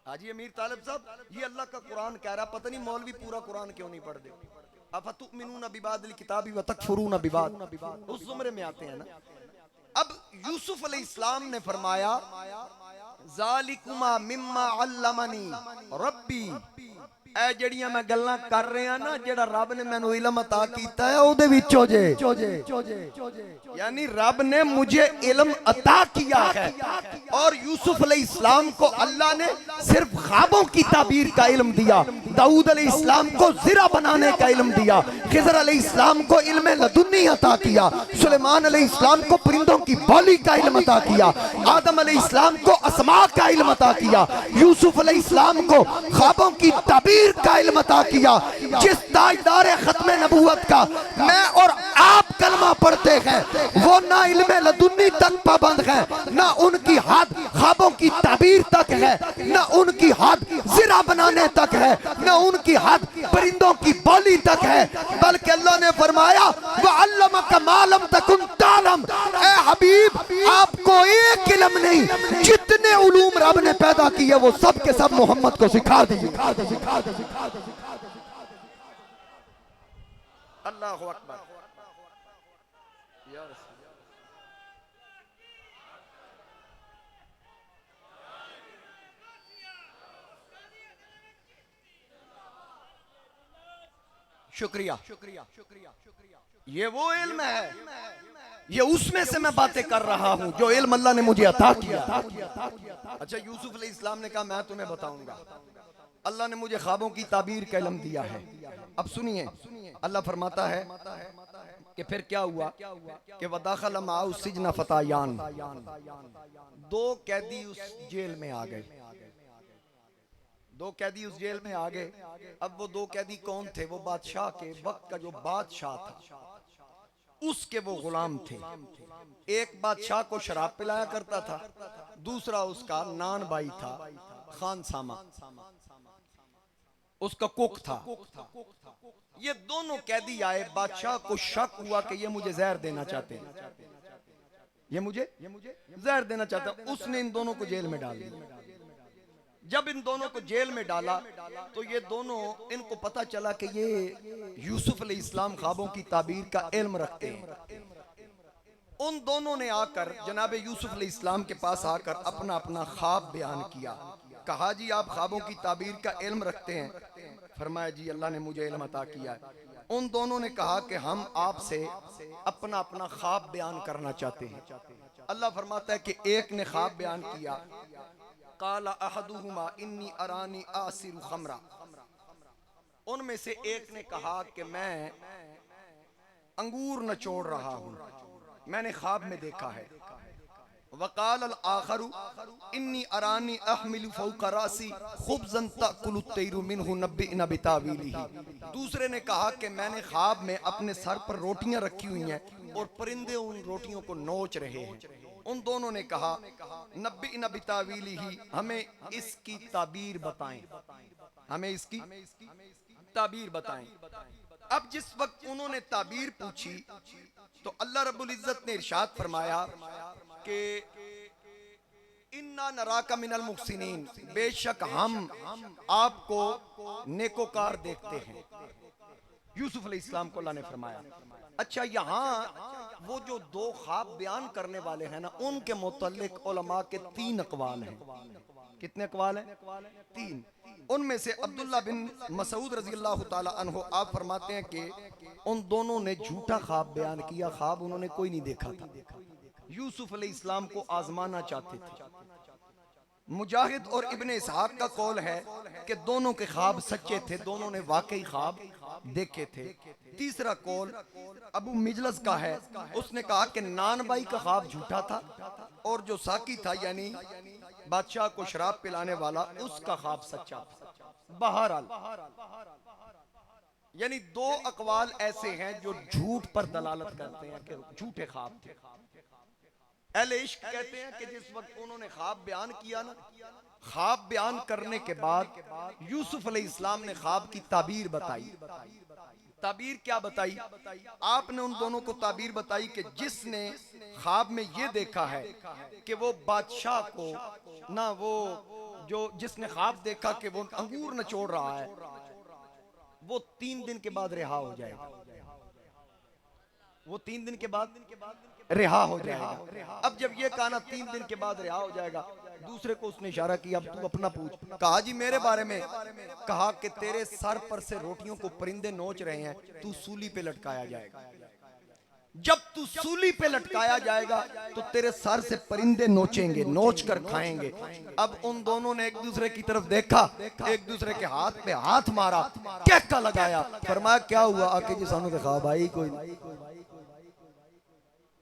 हाजी अमीर तालिब साहब, ये अल्लाह का कुरान कह रहा, पता नहीं मौलवी पूरा कुरान क्यों नहीं पढ़ दे। अफतुमिनूना बिबादिल किताबी व तकफुरूना बिबाद, उस जुमरे में आते हैं ना। अब यूसुफ अलैहिस्सलाम ने फरमाया ज़ालिकुमा मिम्मा अल्लमनी रब्बी, ਇਹ ਜਿਹੜੀਆਂ ਮੈਂ ਗੱਲਾਂ ਕਰ ਰਿਹਾ ਨਾ ਜਿਹੜਾ ਰੱਬ ने मैनू इल्म अता कीता है ਉਹਦੇ ਵਿੱਚੋਂ जे यानी रब ने मुझे इल्म अता किया है। और यूसुफ अलैहिस्सलाम को अल्लाह ने सिर्फ ख्वाबों की ताबीर का इल्म दिया, दाऊद अलैहिस्सलाम को ज़िरा बनाने का इल्म दिया, खिज़र अलैहिस्सलाम को इल्म लदुन्नी अता किया, सुलेमान अलैहिस्सलाम को परिंदों की बोली का इल्म अता किया, आदम अलैहिस्सलाम को अस्मा का इल्म अता किया, यूसुफ अलैहिस्सलाम को ख्वाबों की ताबीर का इल्म अता किया। जिस ताजदार खत्म नबूवत का मैं और आप कलमा पढ़ते हैं वो ना इल्म लदुन्नी तक पाबंद है, ना उनकी हद ख्वाबों की ताबीर तक है, ना उनकी हद ज़िरा बनाने तक है, ना उनकी हद परिंदों की बोली तक है, बल्कि अल्लाह ने फरमाया वअल्लमका मा लम तकुन तालम। ए हबीब आपको एक इल्म नहीं, जितने उलूम रब ने पैदा किए वो सब के सब मोहम्मद को सिखा दिए। अल्लाह अकबर। शुक्रिया शुक्रिया शुक्रिया शुक्रिया। ये वो इल्म है, ये उसमें से मैं बातें कर रहा हूं जो इल्म अल्लाह ने मुझे अता किया। अच्छा, यूसुफ अलैहिस्सलाम ने कहा मैं तुम्हें बताऊंगा, अल्लाह ने मुझे ख्वाबों की ताबीर का इल्म दिया है। अब सुनिए, अल्लाह फरमाता है कि फिर क्या हुआ कि वदाखल माउ सिजना फतायान, दो कैदी उस जेल में आ गए, दो कैदी उस जेल में आ गए। अब वो दो कैदी कौन थे? वो बादशाह के वक्त का जो बादशाह था उसके वो गुलाम थे। एक बादशाह को शराब पिलाया करता था, दूसरा उसका नान भाई था खान सामा, उसका कुक था। ये दोनों कैदी आए, बादशाह को शक हुआ कि ये मुझे जहर देना चाहते हैं, ये मुझे जहर देना चाहता है। उसने इन दोनों को जेल में डाल दिया। जब इन दोनों को जेल में डाला तो ये दोनों, इनको पता चला कि ये यूसुफ अलैहिस्सलाम ख्वाबों की ताबीर का इल्म रखते हैं। उन दोनों ने आकर जनाब यूसुफ अलैहिस्सलाम के पास आकर अपना अपना ख्वाब बयान किया। कहा जी आप ख्वाबों की ताबीर का इल्म रखते हैं? फरमाया जी अल्लाह ने मुझे इल्म अता किया है। उन दोनों ने कहा कि हम आपसे अपना अपना ख्वाब बयान करना चाहते हैं। अल्लाह फरमाता है कि एक ने ख्वाब बयान किया, काला अहदुहुमा इन्नी अरानी आसिरु खमरा। उनमें से एक ने कहा कि मैं अंगूर नचोड़ रहा हूं, मैंने ख्वाब में देखा है। वकाल अल आखरु इन्नी अरानी अहमिलु फौका रासी खुब्ज़न तअकुलु तैरु मिन्हु नब्बिना बितावीलिही। दूसरे ने कहा कि मैंने ख्वाब में अपने सर पर रोटियां रखी हुई हैं और परिंदे उन रोटियों को नोच रहे हैं। उन दोनों ने कहा नब्बिना बितावीलिही, हमें इसकी ताबीर बताएं, हमें इसकी ताबीर बताएं। अब जिस वक्त उन्होंने ताबीर पूछी तो अल्लाह रब्बुल इज्जत ने इरशाद फरमाया कि इन्ना नराका मिनल मुहसिनीन, बेशक हम आपको नेकोकार देखते हैं। यूसुफ अलैहिस्सलाम को अल्लाह ने फरमाया। अच्छा, यहाँ वो जो दो ख्वाब बयान करने वाले हैं ना, उनके मुतल्लिक उलमा के तीन अकवाल हैं। कितने अकवाल हैं? तीन। उनमें से अब्दुल्ला बिन मसूद रजी अल्लाह ताला अन्हु आप फरमाते हैं कि उन दोनों ने झूठा ख्वाब बयान किया, ख्वाब उन्होंने कोई नहीं देखा था, यूसुफ अलैहिस्सलाम को आजमाना चाहते थे। मुजाहिद और इब्ने इसहाक का कौल है कि दोनों के ख्वाब सच्चे थे, दोनों ने वाकई ख्वाब देखे थे। तीसरा कौल अबू मिजलस का है, उसने कहा कि नान भाई का ख्वाब झूठा था और जो साकी था यानी बादशाह को शराब पिलाने वाला, उसका ख्वाब सच्चा था। बहरहाल यानी दो अकवाल ऐसे हैं जो झूठ पर दलालत करते हैं कि झूठे ख्वाब थे। अहले इश्क कहते हैं कि जिस वक्त उन्होंने ख्वाब बयान किया ना, ख्वाब बयान करने के बाद यूसुफ अलैहिस्सलाम ने ख्वाब की ताबीर बताई। ताबीर क्या बताई? आपने उन दोनों को ताबीर बताई कि जिसने ख्वाब में ये देखा है कि वो बादशाह को ना, वो जो जिसने ख्वाब देखा कि वो अंगूर नचोड़ रहा है, वो 3 दिन के बाद रिहा हो जाएगा। वो 3 दिन के बाद रिहा हो जाएगा। अब जब ये कहा ना 3 दिन के बाद रिहा हो जाएगा, दूसरे को उसने इशारा किया, अब तू अपना पूछ। कहा जी मेरे बारे में। कहा कि तेरे सर पर से रोटियों को परिंदे नोच रहे हैं, तू सूली पे लटकाया जाएगा। जब तू सूली पे लटकाया जाएगा तो तेरे सर से परिंदे नोचेंगे, नोच कर खाएंगे। अब उन दोनों ने एक दूसरे की तरफ देखा, एक दूसरे के हाथ पे हाथ मारा, कहका लगाया। फरमाया क्या हुआ? आके जी सानू दिखा भाई कोई।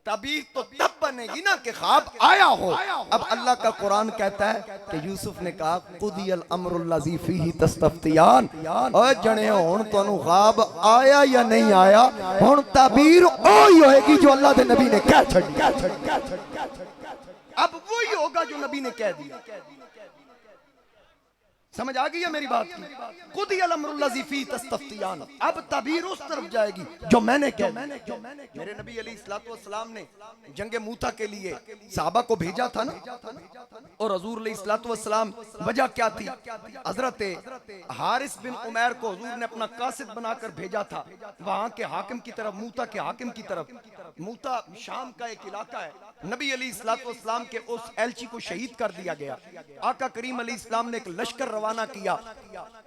तबीर तो तब बनेगी ना कि ख्वाब आया हो। अब अल्लाह का कुरान कहता है कि यूसुफ ने कहा कुदियल अम्रुल्लज़ी फीही तस्तफ्तियान, ओए जने हुण तुहानू ख्वाब आया या नहीं आया, हुण तबीर ओही होएगी जो अल्लाह दे नबी ने कह छड़ी। अब वही होगा जो नबी ने कह दिया। समझ आ गई है मेरी बात की? कुदियल अम्रुल्लज़ी फीही तस्तफ्तियान, अब तबीर उस तरफ जाएगी जो मैंने कह। मेरे नबी अलैहिस्सलातु वस्सलाम ने जंगे मूता के लिए सहाबा को भेजा था ना, और हुजूर अलैहिस्सलातु वस्सलाम वजह क्या थी? हजरत हारिस बिन उमैर को हुजूर ने अपना कासिद बनाकर भेजा था वहां के हाकिम की तरफ, मूता के हाकिम की तरफ। मूता शाम का एक इलाका है। नबी अलैहिस्सलातु वस्सलाम के उस एलची को शहीद कर दिया गया। आका करीम अलैहिस्सलाम ने एक लश्कर रवाना किया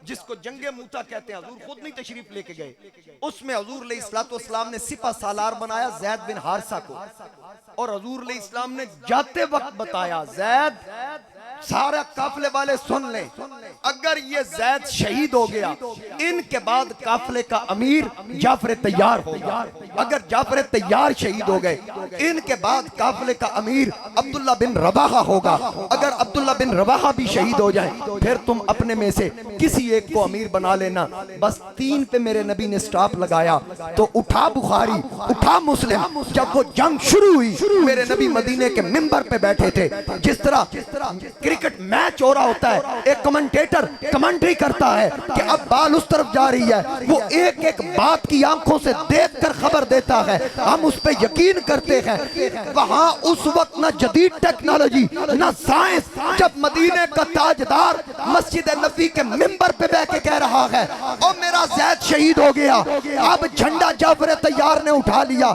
जिसको जंगे मूता कहते हैं। हुजूर खुद नहीं तशरीफ लेके गए। उसमें हुजूर अलैहिस्सलातु वस्सलाम ने सिपा सालार बनाया ज़ैद बिन हारिसा को, और हुजूर अलैहिस्सलाम ने जाते वक्त बताया ज़ैद, सारा काफले वाले सुन ले, अगर ये ज़ैद शहीद हो गया इनके बाद काफले का अमीर जाफर तैयार होगा। अगर जाफर तैयार शहीद हो गए इनके बाद काफले का अमीर अब्दुल्ला बिन रवाहा होगा। अगर अब्दुल्ला बिन रवाहा भी शहीद हो जाए फिर तुम अपने में से किसी एक को अमीर बना लेना। बस 3 पे मेरे नबी ने स्टॉप लगाया। तो उठा बुखारी, उठा मुस्लिम, जब वो जंग शुरू हुई मेरे नबी मदीने के मिंबर पे बैठे थे। जिस तरह क्रिकेट मैच हो रहा होता है, एक कमेंटेटर कमेंट्री करता है कि अब बाल उस तरफ जा रही है, वो एक एक बात की आंखों से देखकर खबर देता है, हम उस पर यकीन करते हैं। वहां उस वक्त ना जदीद टेक्नोलॉजी ना साइंस, जब मदीने का ताजदार मस्जिद नबी के मिंबर पे बैठ के कह रहा है और मेरा ज़ैद शहीद हो गया, अब झंडा जाफर तैयार ने उठा लिया,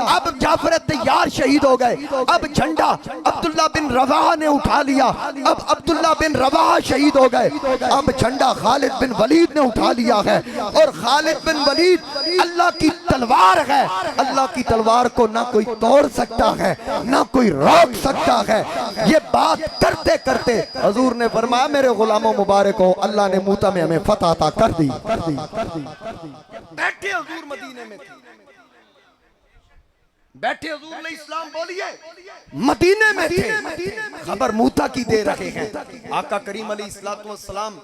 अब जाफर तैयार शहीद हो गए, अब झंडा अब्दुल्ला बिन रवाहा ने उठा लिया, अब अब्दुल्ला बिन रवाहा शहीद हो गए, अब झंडा खालिद बिन वलीद ने उठा लिया है। और खालिद बिन वलीद अल्लाह की तलवार है, अल्लाह की तलवार को ना कोई तोड़ सकता है ना कोई रोक सकता है। ये बात करते करते हुजूर ने फरमाया मेरे गुलामों मुबारक हो, अल्लाह ने मूता में हमें फतह अता कर दी। बैठे हुजूर मदीने में थे, बैठे हुजूर अलैहिस्सलाम बोलिए मदीने में थे, खबर मूता की दे रहे हैं। आका करीम अलैहिस्सलातु वस्सलाम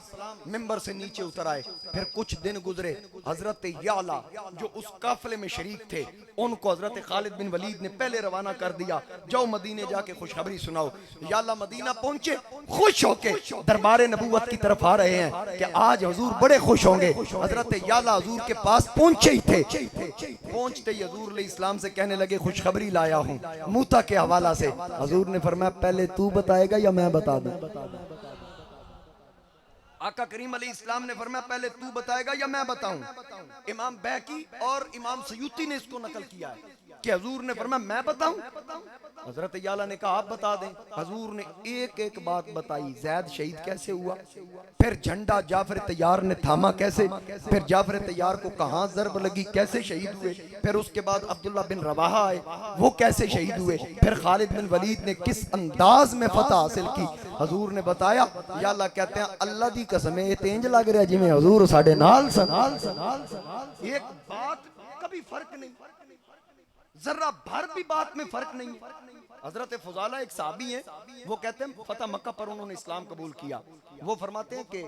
मिंबर से नीचे उतर आए। फिर कुछ दिन गुजरे, हजरत याला जो उस काफले में शरीक थे उनको हजरत खालिद बिन वलीद ने पहले रवाना कर दिया, जाओ मदीने जाके खुशखबरी सुनाओ। याला मदीना पहुंचे, खुश होके दरबार नबूवत की तरफ आ रहे हैं कि आज हुजूर बड़े खुश होंगे। हजरत याला हुजूर के पास पहुंचे ही थे, पहुंचते ही हुजूर अलैहिस्सलाम से कहने लगे खुशखबरी लाया हूं मूता के हवाला से। हुजूर ने फरमाया पहले तू बताएगा या मैं बता दूं? आका करीम अलैहिस्सलाम ने फरमाया पहले तू बताएगा या मैं बताऊं? इमाम बैकी और इमाम सयूती ने इसको नकल किया है कि हुजूर ने फरमाया मैं बताऊं? हजरत याला ने कहा आप बता दें। हुजूर ने एक एक बात बताई, ज़ैद शहीद कैसे हुआ, फिर झंडा जाफर तैयार ने थामा कैसे, फिर जाफर तैयार को कहां ज़रब लगी, कैसे शहीद हुए, फिर उसके बाद अब्दुल्ला बिन रवाहा आए वो कैसे शहीद हुए, फिर खालिद बिन वलीद ने किस अंदाज में फतह हासिल की। हुजूर ने बताया। याला कहते हैं अल्लाह दी कसम ये तेंज लग रहा है जिवें हुजूर साडे नाल सन। एक बात कभी फर्क नहीं, जरा भर भी बात में फर्क नहीं है। हजरत फुजाला एक साहबी हैं, वो कहते हैं फतह मक्का पर उन्होंने इस्लाम कबूल किया। वो फरमाते हैं कि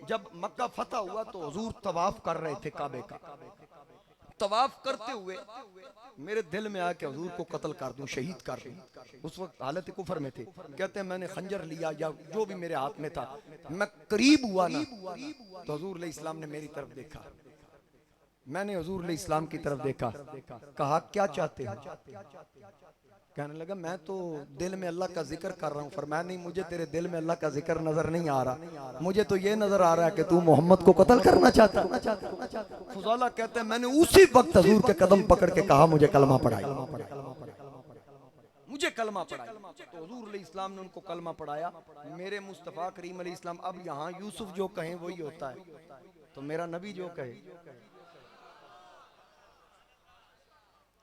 जब मक्का फतह हुआ तो हुजूर तवाफ कर रहे थे काबे का, तवाफ करते हुए मेरे दिल में आया कि हुजूर को कत्ल कर दूं, शहीद कर दूं। उस वक्त हालत कुफर में थे। कहते हैं मैंने खंजर लिया या जो भी मेरे हाथ में था, मैं करीब हुआ ना तो हुजूर अलैहिस्सलाम ने मेरी तरफ देखा, मैंने हुजूर अलैहिस्सलाम की तरफ देखा, कहा क्या चाहते हो? कहने लगा मैं तो दिल में अल्लाह का जिक्र कर रहा हूँ। फरमाया नहीं, मुझे तेरे दिल में अल्लाह का जिक्र नजर नहीं आ रहा, मुझे तो ये नजर आ रहा है कि तू मोहम्मद को कत्ल करना चाहता। फुजाला कहते हैं मैंने उसी वक्त हजूर के कदम पकड़ के कहा मुझे कलमा पढ़ाई, मुझे कलमा पढ़ाई। तो हुजूर इस्लाम ने उनको कलमा पढ़ाया। मेरे मुस्तफ़ा करीम अलैहिस्सलाम, अब यहाँ यूसुफ जो कहें वही होता है, तो मेरा नबी जो कहे।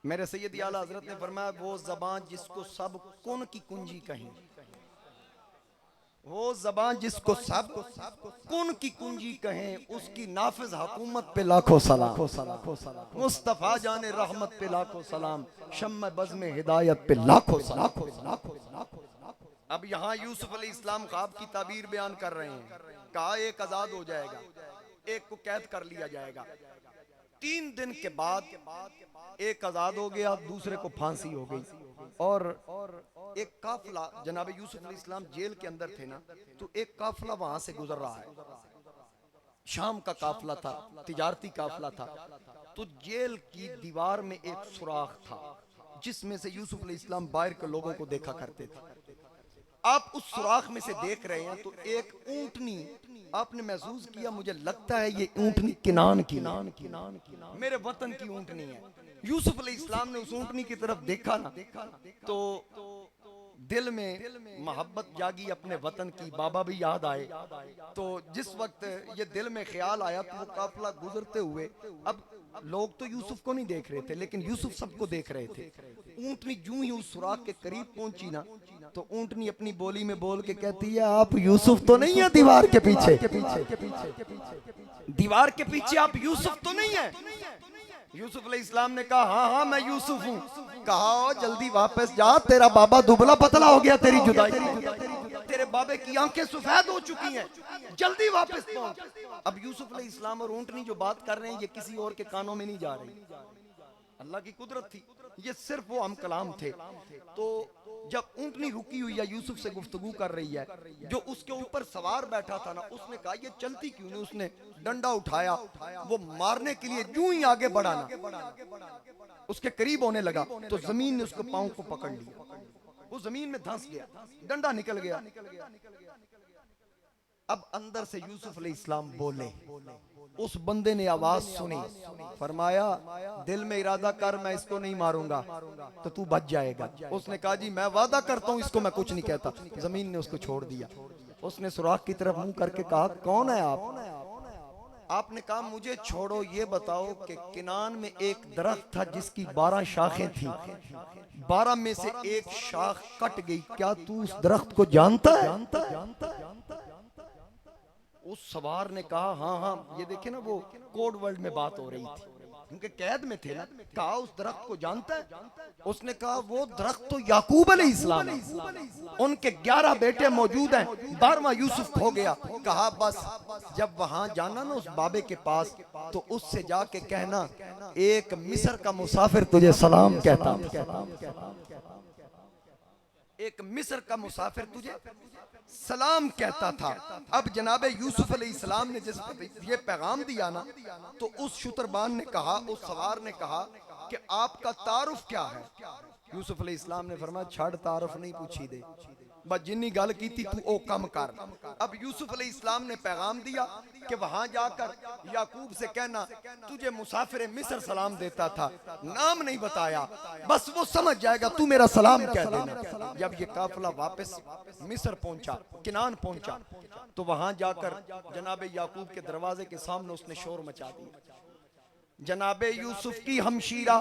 मेरे सैयद आला हजरत ने फरमाया वो जबान जिसको सब कुन की कुंजी कहें, वो जबान जिसको सब कुन की कुंजी कहें, उसकी नाफिज हुकूमत पे लाखों सलाम। मुस्तफा जाने रहमत पे लाखों सलाम, शम्म बज़्म हिदायत पे लाखों सलाम। अब यहाँ यूसुफ अलैहिस्सलाम ख्वाब की ताबीर बयान कर रहे हैं। कहा एक आजाद हो जाएगा, एक को कैद कर लिया जाएगा। 3 दिन के बाद एक आजाद हो गया, दूसरे को फांसी हो गई। और एक काफिला, जनाब यूसुफ अलैहिस्सलाम जेल के अंदर थे ना, तो एक काफिला वहां से गुजर रहा है। शाम का काफिला था, तिजारती काफिला था। तो जेल की दीवार में एक सुराख था जिसमें से यूसुफ अलैहिस्सलाम बाहर के लोगों को देखा करते थे। आप उस सुराख में से देख रहे हैं तो एक ऊंटनी आपने महसूस किया, मुझे लगता है ये ऊंटनी किनान की, मेरे वतन की ऊंटनी है। यूसुफ अलैहिस्सलाम ने उस ऊंटनी की तरफ देखा ना, तो दिल में मोहब्बत जागी अपने वतन की, बाबा भी याद आए। तो जिस वक्त ये दिल में ख्याल आया तो वो काफिला गुजरते हुए, अब लोग तो यूसुफ को नहीं देख रहे थे लेकिन यूसुफ सबको देख रहे थे। ऊंटनी जूं ही उस सुराख के करीब पहुंची ना, तो ऊंटनी अपनी बोली में बोल के कहती है आप यूसुफ तो नहीं है दीवार के पीछे, दीवार के पीछे आप यूसुफ तो नहीं है। यूसुफ अलैहिस्सलाम ने कहा हाँ हाँ मैं यूसुफ हूँ। कहा जल्दी वापस जा, तेरा बाबा दुबला पतला हो गया तेरी जुदाई, तेरे बाबे की आंखें सफेद हो चुकी हैं, जल्दी वापस पहुंच। अब यूसुफ अलैहिस्सलाम और ऊंटनी जो बात कर रहे हैं ये किसी और के कानों में नहीं जा रही, अल्लाह की कुदरत थी, ये सिर्फ वो हम कलाम थे। तो जब ऊंटनी रुकी हुई है, यूसुफ से गुफ्तगू कर रही है, जो उसके ऊपर सवार बैठा था ना, उसने कहा ये चलती क्यों नहीं। उसने डंडा उठाया, वो मारने के लिए यूं ही आगे बढ़ा ना, उसके करीब होने लगा तो जमीन ने उसके पांव को पकड़ लिया, वो जमीन में धंस गया, डंडा निकल गया। अब अंदर से यूसुफ अलैहिस्सलाम बोले, उस बंदे ने आवाज सुनी, फरमाया दिल में इरादा कर मैं इसको नहीं मारूंगा तो तू बच जाएगा। उसने कहा जी मैं वादा करता हूं इसको मैं कुछ नहीं कहता। जमीन ने उसको छोड़ दिया। उसने सुराख की तरफ मुंह करके कहा कौन है आप। आपने कहा मुझे छोड़ो, ये बताओ कि किनान में एक दरख्त था जिसकी 12 शाखें थी, 12 में से एक शाख कट गई, क्या तू उस दरख्त को जानता है। उस सवार ने कहा हाँ हाँ, ये देखे ना वो कोड वर्ड में बात हो रही थी क्योंकि कैद में थे ना। कहा उस दरख्त को जानता है। उसने कहा वो दरख्त तो याकूब अलैहिस्सलाम है, उनके 11 बेटे मौजूद हैं, 12वां यूसुफ हो गया। कहा बस जब वहां जाना ना उस बाबे के पास तो उससे जाके कहना एक मिस्र का मुसाफिर तुझे सलाम कहता, एक मिस्र का मुसाफिर तुझे सलाम कहता था। अब जनाबे यूसुफ अलैहिस्सलाम ने जिस ये पैगाम दिया ना, तो उस शुतरबान ने कहा, उस सवार ने कहा कि आपका तारुफ क्या है। यूसुफ अलैहिस्सलाम ने फरमाया छड़ तारुफ नहीं पूछी दे, बस जिन्नी गल की थी तू ओ कम कर। अब यूसुफ अलैहिस्सलाम ने पैगाम दिया कि वहां जाकर याकूब से कहना तुझे मुसाफिर मिस्र सलाम देता था, नाम नहीं बताया, बस वो समझ जाएगा, तू मेरा सलाम कह देना। जब ये काफिला वापस मिस्र पहुंचा, किनान पहुंचा, तो वहां जाकर जनाबे याकूब के दरवाजे के सामने उसने शोर मचा दिया। जनाबे यूसुफ की हमशीरा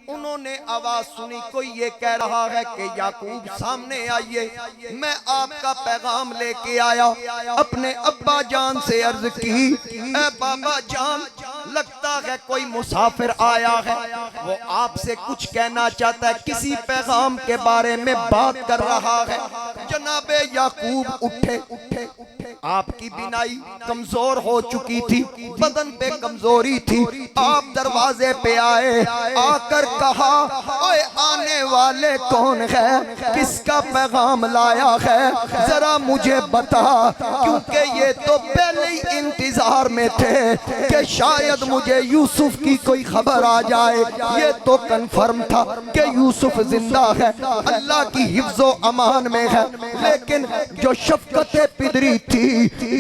उन्होंने आवाज सुनी, कोई ये कह रहा है कि याकूब सामने आइए, मैं आपका पैगाम लेके आया। अपने अब्बा जान से अर्ज की, ए बाबा जान लगता है कोई मुसाफिर आया है, वो आपसे कुछ कहना चाहता है, किसी पैगाम के बारे में बात कर रहा है। जनाबे याकूब उठे, आपकी बिनाई कमजोर हो चुकी थी, बदन पे कमजोरी थी। आप दरवाजे पे आए, आकर कहा ओए आने वाले कौन है, किसका पैगाम लाया है, जरा मुझे बता। क्योंकि ये तो पहले ही इंतजार में थे कि शायद मुझे यूसुफ की कोई खबर आ जाए। ये तो कंफर्म था कि यूसुफ जिंदा है, अल्लाह की हिफ्जो अमान में है। लेकिन जो शफकत पिदरी थी,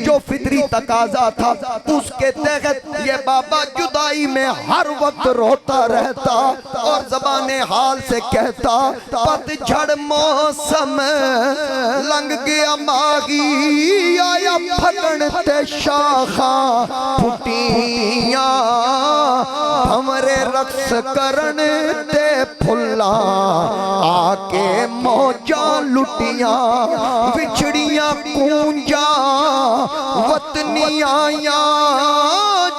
जो फितरी तकाजा था, उसके तहत ये बाबा जुदाई में हर वक्त रोता रहता और ज़बाने हाल से कहता पतझड़ मौसम लंघ गया मागी, आया फगणते शाखा फुटियां, हमरे रक्स करन ते फुल्ला, आके मौजा लुटियां, विछड़ियां कूंजा वतनी आया,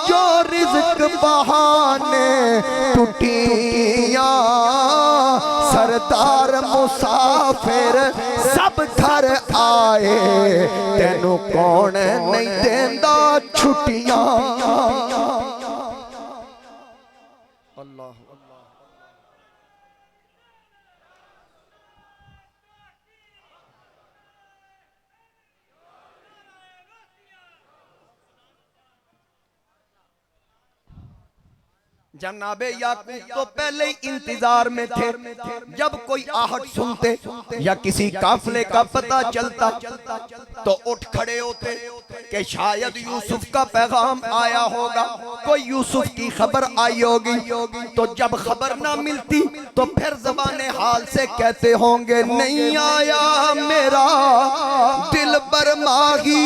जो रिज़्क बहाने टुटियां, सरदार मुसाफिर सब घर आए, तेनू कौन नहीं देंदा छुट्टियां। अल्लाह जनाबे याकूब तो पहले ही इंतजार में थे। जब कोई आहट सुनते या किसी काफले का पता चलता तो उठ खड़े होते कि शायद यूसुफ का पैगाम आया होगा, कोई यूसुफ की खबर आई होगी। तो जब खबर ना मिलती तो फिर ज़बाने हाल से कहते होंगे नहीं आया मेरा दिल बरमाही,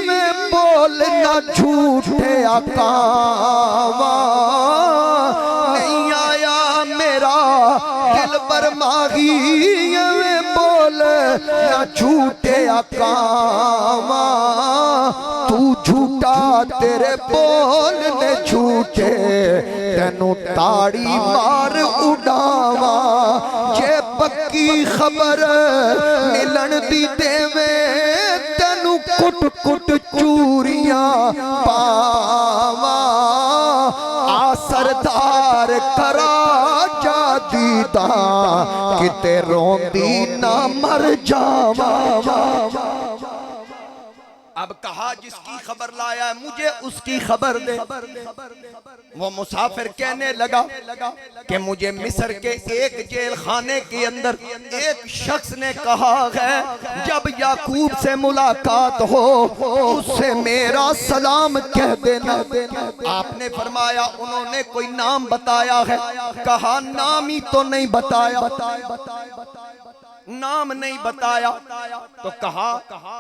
में बोलना झूठे आकावा, नहीं आया मेरा दिल बरमाही, में बोलना झूठे आकावा, तू झूठा तेरे बोलने झूठे, तेनू ताड़ी मार उड़ावा, जे पक्की खबर मिलन दी देवे, तेनू कुट कुट चूरियां पावा, आ सरदार करा जा दीदा, किते रोंदी ना मर जावा। अब कहा जिसकी खबर लाया है मुझे उसकी खबर दे। वो मुसाफिर कहने लगा कि मुझे मिस्र के एक जेल खाने के अंदर एक शख्स ने कहा है जब याकूब से मुलाकात हो उससे मेरा सलाम कह देना। आपने फरमाया उन्होंने कोई नाम बताया है? कहा नाम ही तो नहीं बताया, नाम नहीं बताया। तो कहा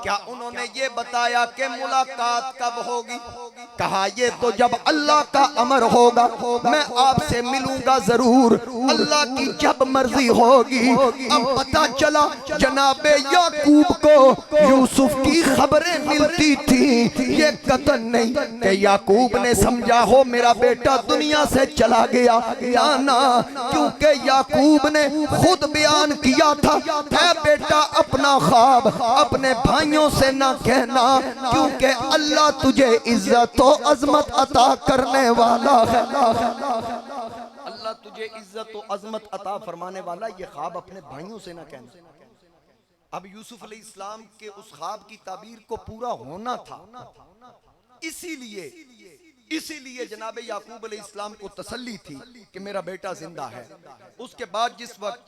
क्या उन्होंने ये बताया कि मुलाकात कब होगी? कहा ये तो जब अल्लाह का अमर होगा, मैं आपसे मिलूंगा जरूर, अल्लाह की जब मर्जी होगी। अब पता चला जनाबे याकूब को यूसुफ की खबरें मिलती थी, ये कतन नहीं कि याकूब ने समझा हो मेरा बेटा दुनिया से चला गया, ना, क्योंकि याकूब ने खुद बयान किया था ऐ बेटा अपना ख्वाब अपने भाइयों से ना कहना, क्योंकि अल्लाह तुझे इज्जत और अजमत अता करने वाला है। अल्लाह तुझे इज्जत और अजमत अता फरमाने वाला, ये ख्वाब अपने भाइयों से ना कहना। अब यूसुफ अलैहिस्सलाम के उस ख्वाब की ताबीर को पूरा होना था, इसीलिए जनाबे याकूब अलैहिस्सलाम को तसल्ली थी कि मेरा बेटा जिंदा है। उसके बाद जिस वक्त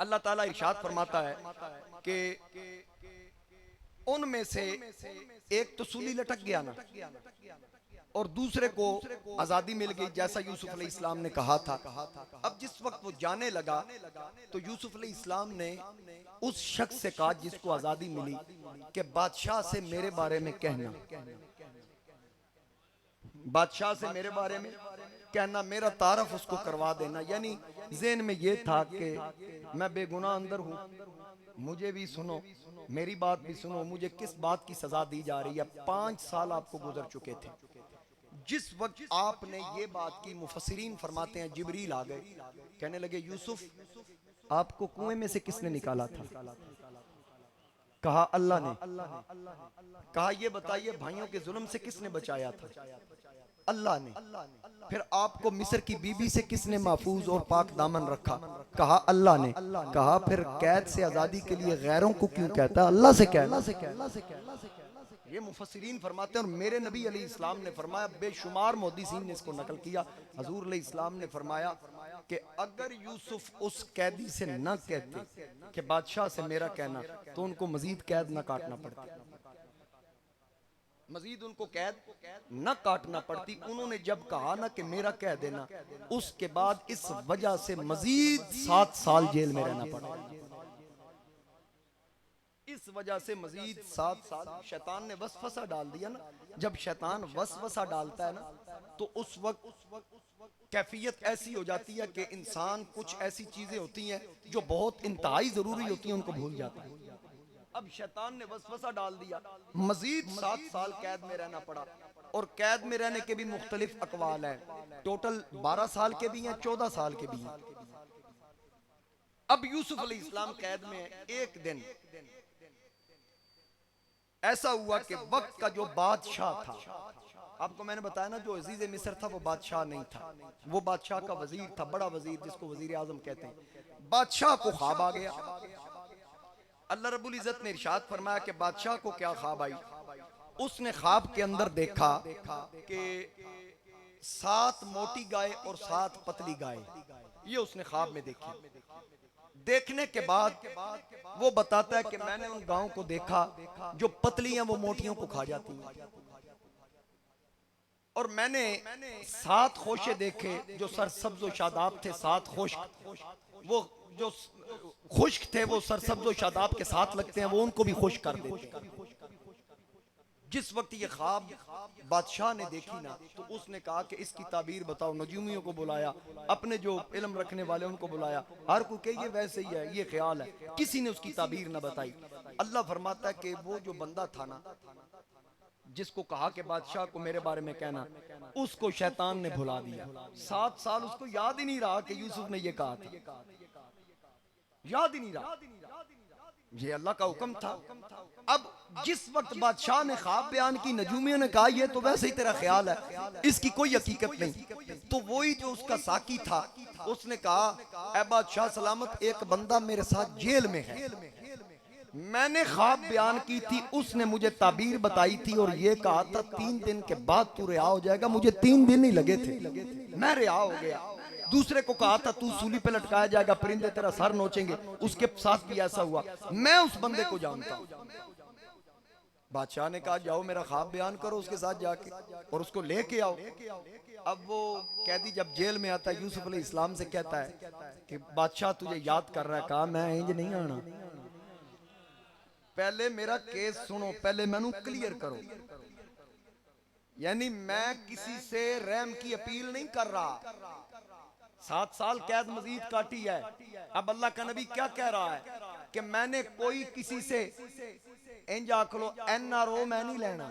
अल्लाह ताला इरशाद फरमाता है कि उनमें से एक तो सूली लटक गया ना, और दूसरे को आजादी मिल गई जैसा यूसुफ अलैहिस्सलाम ने कहा था। अब जिस वक्त वो जाने लगा तो यूसुफ अलैहिस्सलाम ने उस शख्स से कहा जिसको आजादी मिली कि बादशाह से मेरे बारे में कहना, बादशाह से मेरे बारे में कहना, मेरा तारफ उसको करवा देना। यानी ज़हन में ये था कि मैं बेगुनाह अंदर हूँ, मुझे भी सुनो, मेरी बात भी सुनो, मुझे किस बात की सजा दी जा रही है। 5 साल आपको गुजर चुके थे। जिस वक्त आपने ये बात की, मुफस्सिरीन फरमाते हैं जिब्रील आ गए, कहने लगे यूसुफ आपको कुएं में से किसने निकाला था? कहा अल्लाह ने। कहा ये बताइए भाइयों के जुल्म से किसने बचाया था? अल्लाह ने। फिर आपको मिस्र की बीबी से किसने महफूज और पाक दामन रखा? कहा अल्लाह ने। कहा फिर कैद से आजादी के लिए गैरों को क्यों कहता है? अल्लाह से कहना। ये मुफस्सिरीन फरमाते हैं और मेरे नबी अलैहि इस्लाम ने फरमाया, बेशुमार मुहद्दिसीन ने इसको नकल किया, हजूर अलैहि इस्लाम ने फरमाया कि अगर यूसुफ उस कैदी से न कहते कि बादशाह से मेरा कहना, तो उनको मजीद कैद न काटना पड़ता, मजीद उनको कैद न काटना पड़ती। उन्होंने जब कहा ना कि मेरा कह देना, उसके बाद इस वजह से मजीद 7 साल जेल में रहना पड़ा। इस वजह से मजीद 7 साल शैतान ने वसवसा डाल दिया ना। जब शैतान वसवसा डालता है ना, तो उस वक्त कैफियत ऐसी हो जाती है कि इंसान कुछ ऐसी चीजें होती हैं जो बहुत इंतहाई जरूरी होती हैं, उनको भूल जाता है। अब शैतान ने वसवसा डाल दिया, मजीद 7 साल कैद में रहना पड़ा। और कैद में रहने के भी मुख्तलिफ अकवाल हैं, टोटल 12 साल के भी हैं, 14 साल के भी हैं। अब यूसुफ अलैहिस्सलाम कैद में हैं। एक दिन ऐसा हुआ कि वक्त का जो बादशाह था, आपको मैंने बताया ना जो अजीज मिस्र था वो बादशाह नहीं था, वो बादशाह का वजीर था, बड़ा वजीर जिसको वजीर आजम कहते हैं। बादशाह को ख्वाब आ गया। अल्लाह रब्बुल इज्जत ने इरशाद फरमाया कि बादशाह को क्या ख्वाब आई? उसने ख्वाब के अंदर देखा कि 7 मोटी गाय और 7 पतली गाय, ये उसने ख्वाब में देखी। देखने के बाद वो बताता है कि मैंने उन गायों को देखा जो पतली हैं वो मोटियों को खा जाती हैं, और मैंने 7 खोशे देखे जो सरसब्ज और शादाब थे, 7 खुश्क, वो जो खुश्क थे वो सरसब्ज और शादाब के साथ लगते हैं, वो उनको भी खुश कर देते। जिस वक्त ये ख्वाब बादशाह ने देखी ना, तो उसने कहा कि इसकी ताबीर बताओ। नजूमियों को बुलाया, अपने जो इल्म रखने वाले उनको बुलाया, हर कोई कहे ये वैसे ही है, ये ख्याल है, किसी ने उसकी ताबीर ना बताई। अल्लाह फरमाता है कि वो जो बंदा था ना, जिसको कहा कि बादशाह को मेरे बारे में कहना, उसको शैतान ने भुला दिया। 7 साल उसको याद ही नहीं रहा कि यूसुफ ने ये कहा था, याद ही नहीं रहा, ये अल्लाह का हुक्म था। अब जिस वक्त बादशाह ने ख्वाब बयान की, नजूमियों ने कहा ये तो वैसे ही तेरा ख्याल है, इसकी कोई हकीकत नहीं। तो वही जो उसका साकी था, उसने कहा ऐ बादशाह सलामत, एक बंदा मेरे साथ जेल में है, मैंने ख्वाब बयान की थी, उसने मुझे ताबीर बताई थी और ये कहा था 3 दिन के बाद तू रिहा हो जाएगा। मुझे 3 दिन ही लगे थे, मैं रिहा हो गया। दूसरे को कहा था तू सूली पे लटकाया जाएगा, परिंदे तेरा सर नोचेंगे, उसके साथ भी ऐसा हुआ। मैं उस बंदे को जानता हूं। बादशाह ने कहा जाओ मेरा ख्वाब बयान करो उसके साथ जाके और उसको लेके आओ। अब वो कैदी जब जेल में आता है, यूसुफ अलैहिस्सलाम से कहता है कि बादशाह तुझे याद कर रहा है। कहा मैं इंज नहीं आना, पहले मेरा केस सुनो, पहले मैनू क्लियर करो। यानी मैं किसी से रहम की अपील नहीं कर रहा। 7 साल कैद मजीद काटी है। अब अल्लाह का नबी क्या कह रहा है कि मैंने कोई किसी से इंज आख लो NRO मैं नहीं लेना,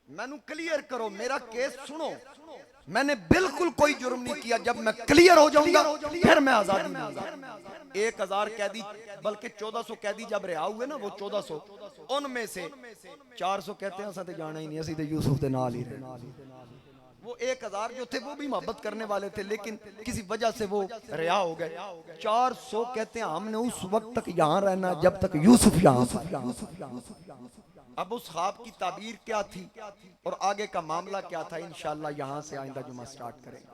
मैनू क्लियर करो, मेरा केस सुनो, मैंने बिल्कुल कोई जुर्म नहीं किया। जब मैं क्लियर हो जाऊंगा फिर मैं आजादी दूंगा। 1000 कैदी, बल्कि 1400 कैदी जब रिहा हुए ना, वो 1400, उनमें से 400 कहते हैं असं जाना ही नहीं, असं तो यूसुफ के नाल ही रहे। वो 1000 जो थे वो भी मोहब्बत करने वाले थे, लेकिन किसी वजह से वो रिहा हो गए। 400 कहते हैं हमने उस वक्त तक यहाँ रहना जब तक यूसुफ यहाँ था। अब उस ख्वाब की ताबीर क्या थी और आगे का मामला क्या था, इंशाअल्लाह यहाँ से आइंदा जुमा स्टार्ट करेंगे।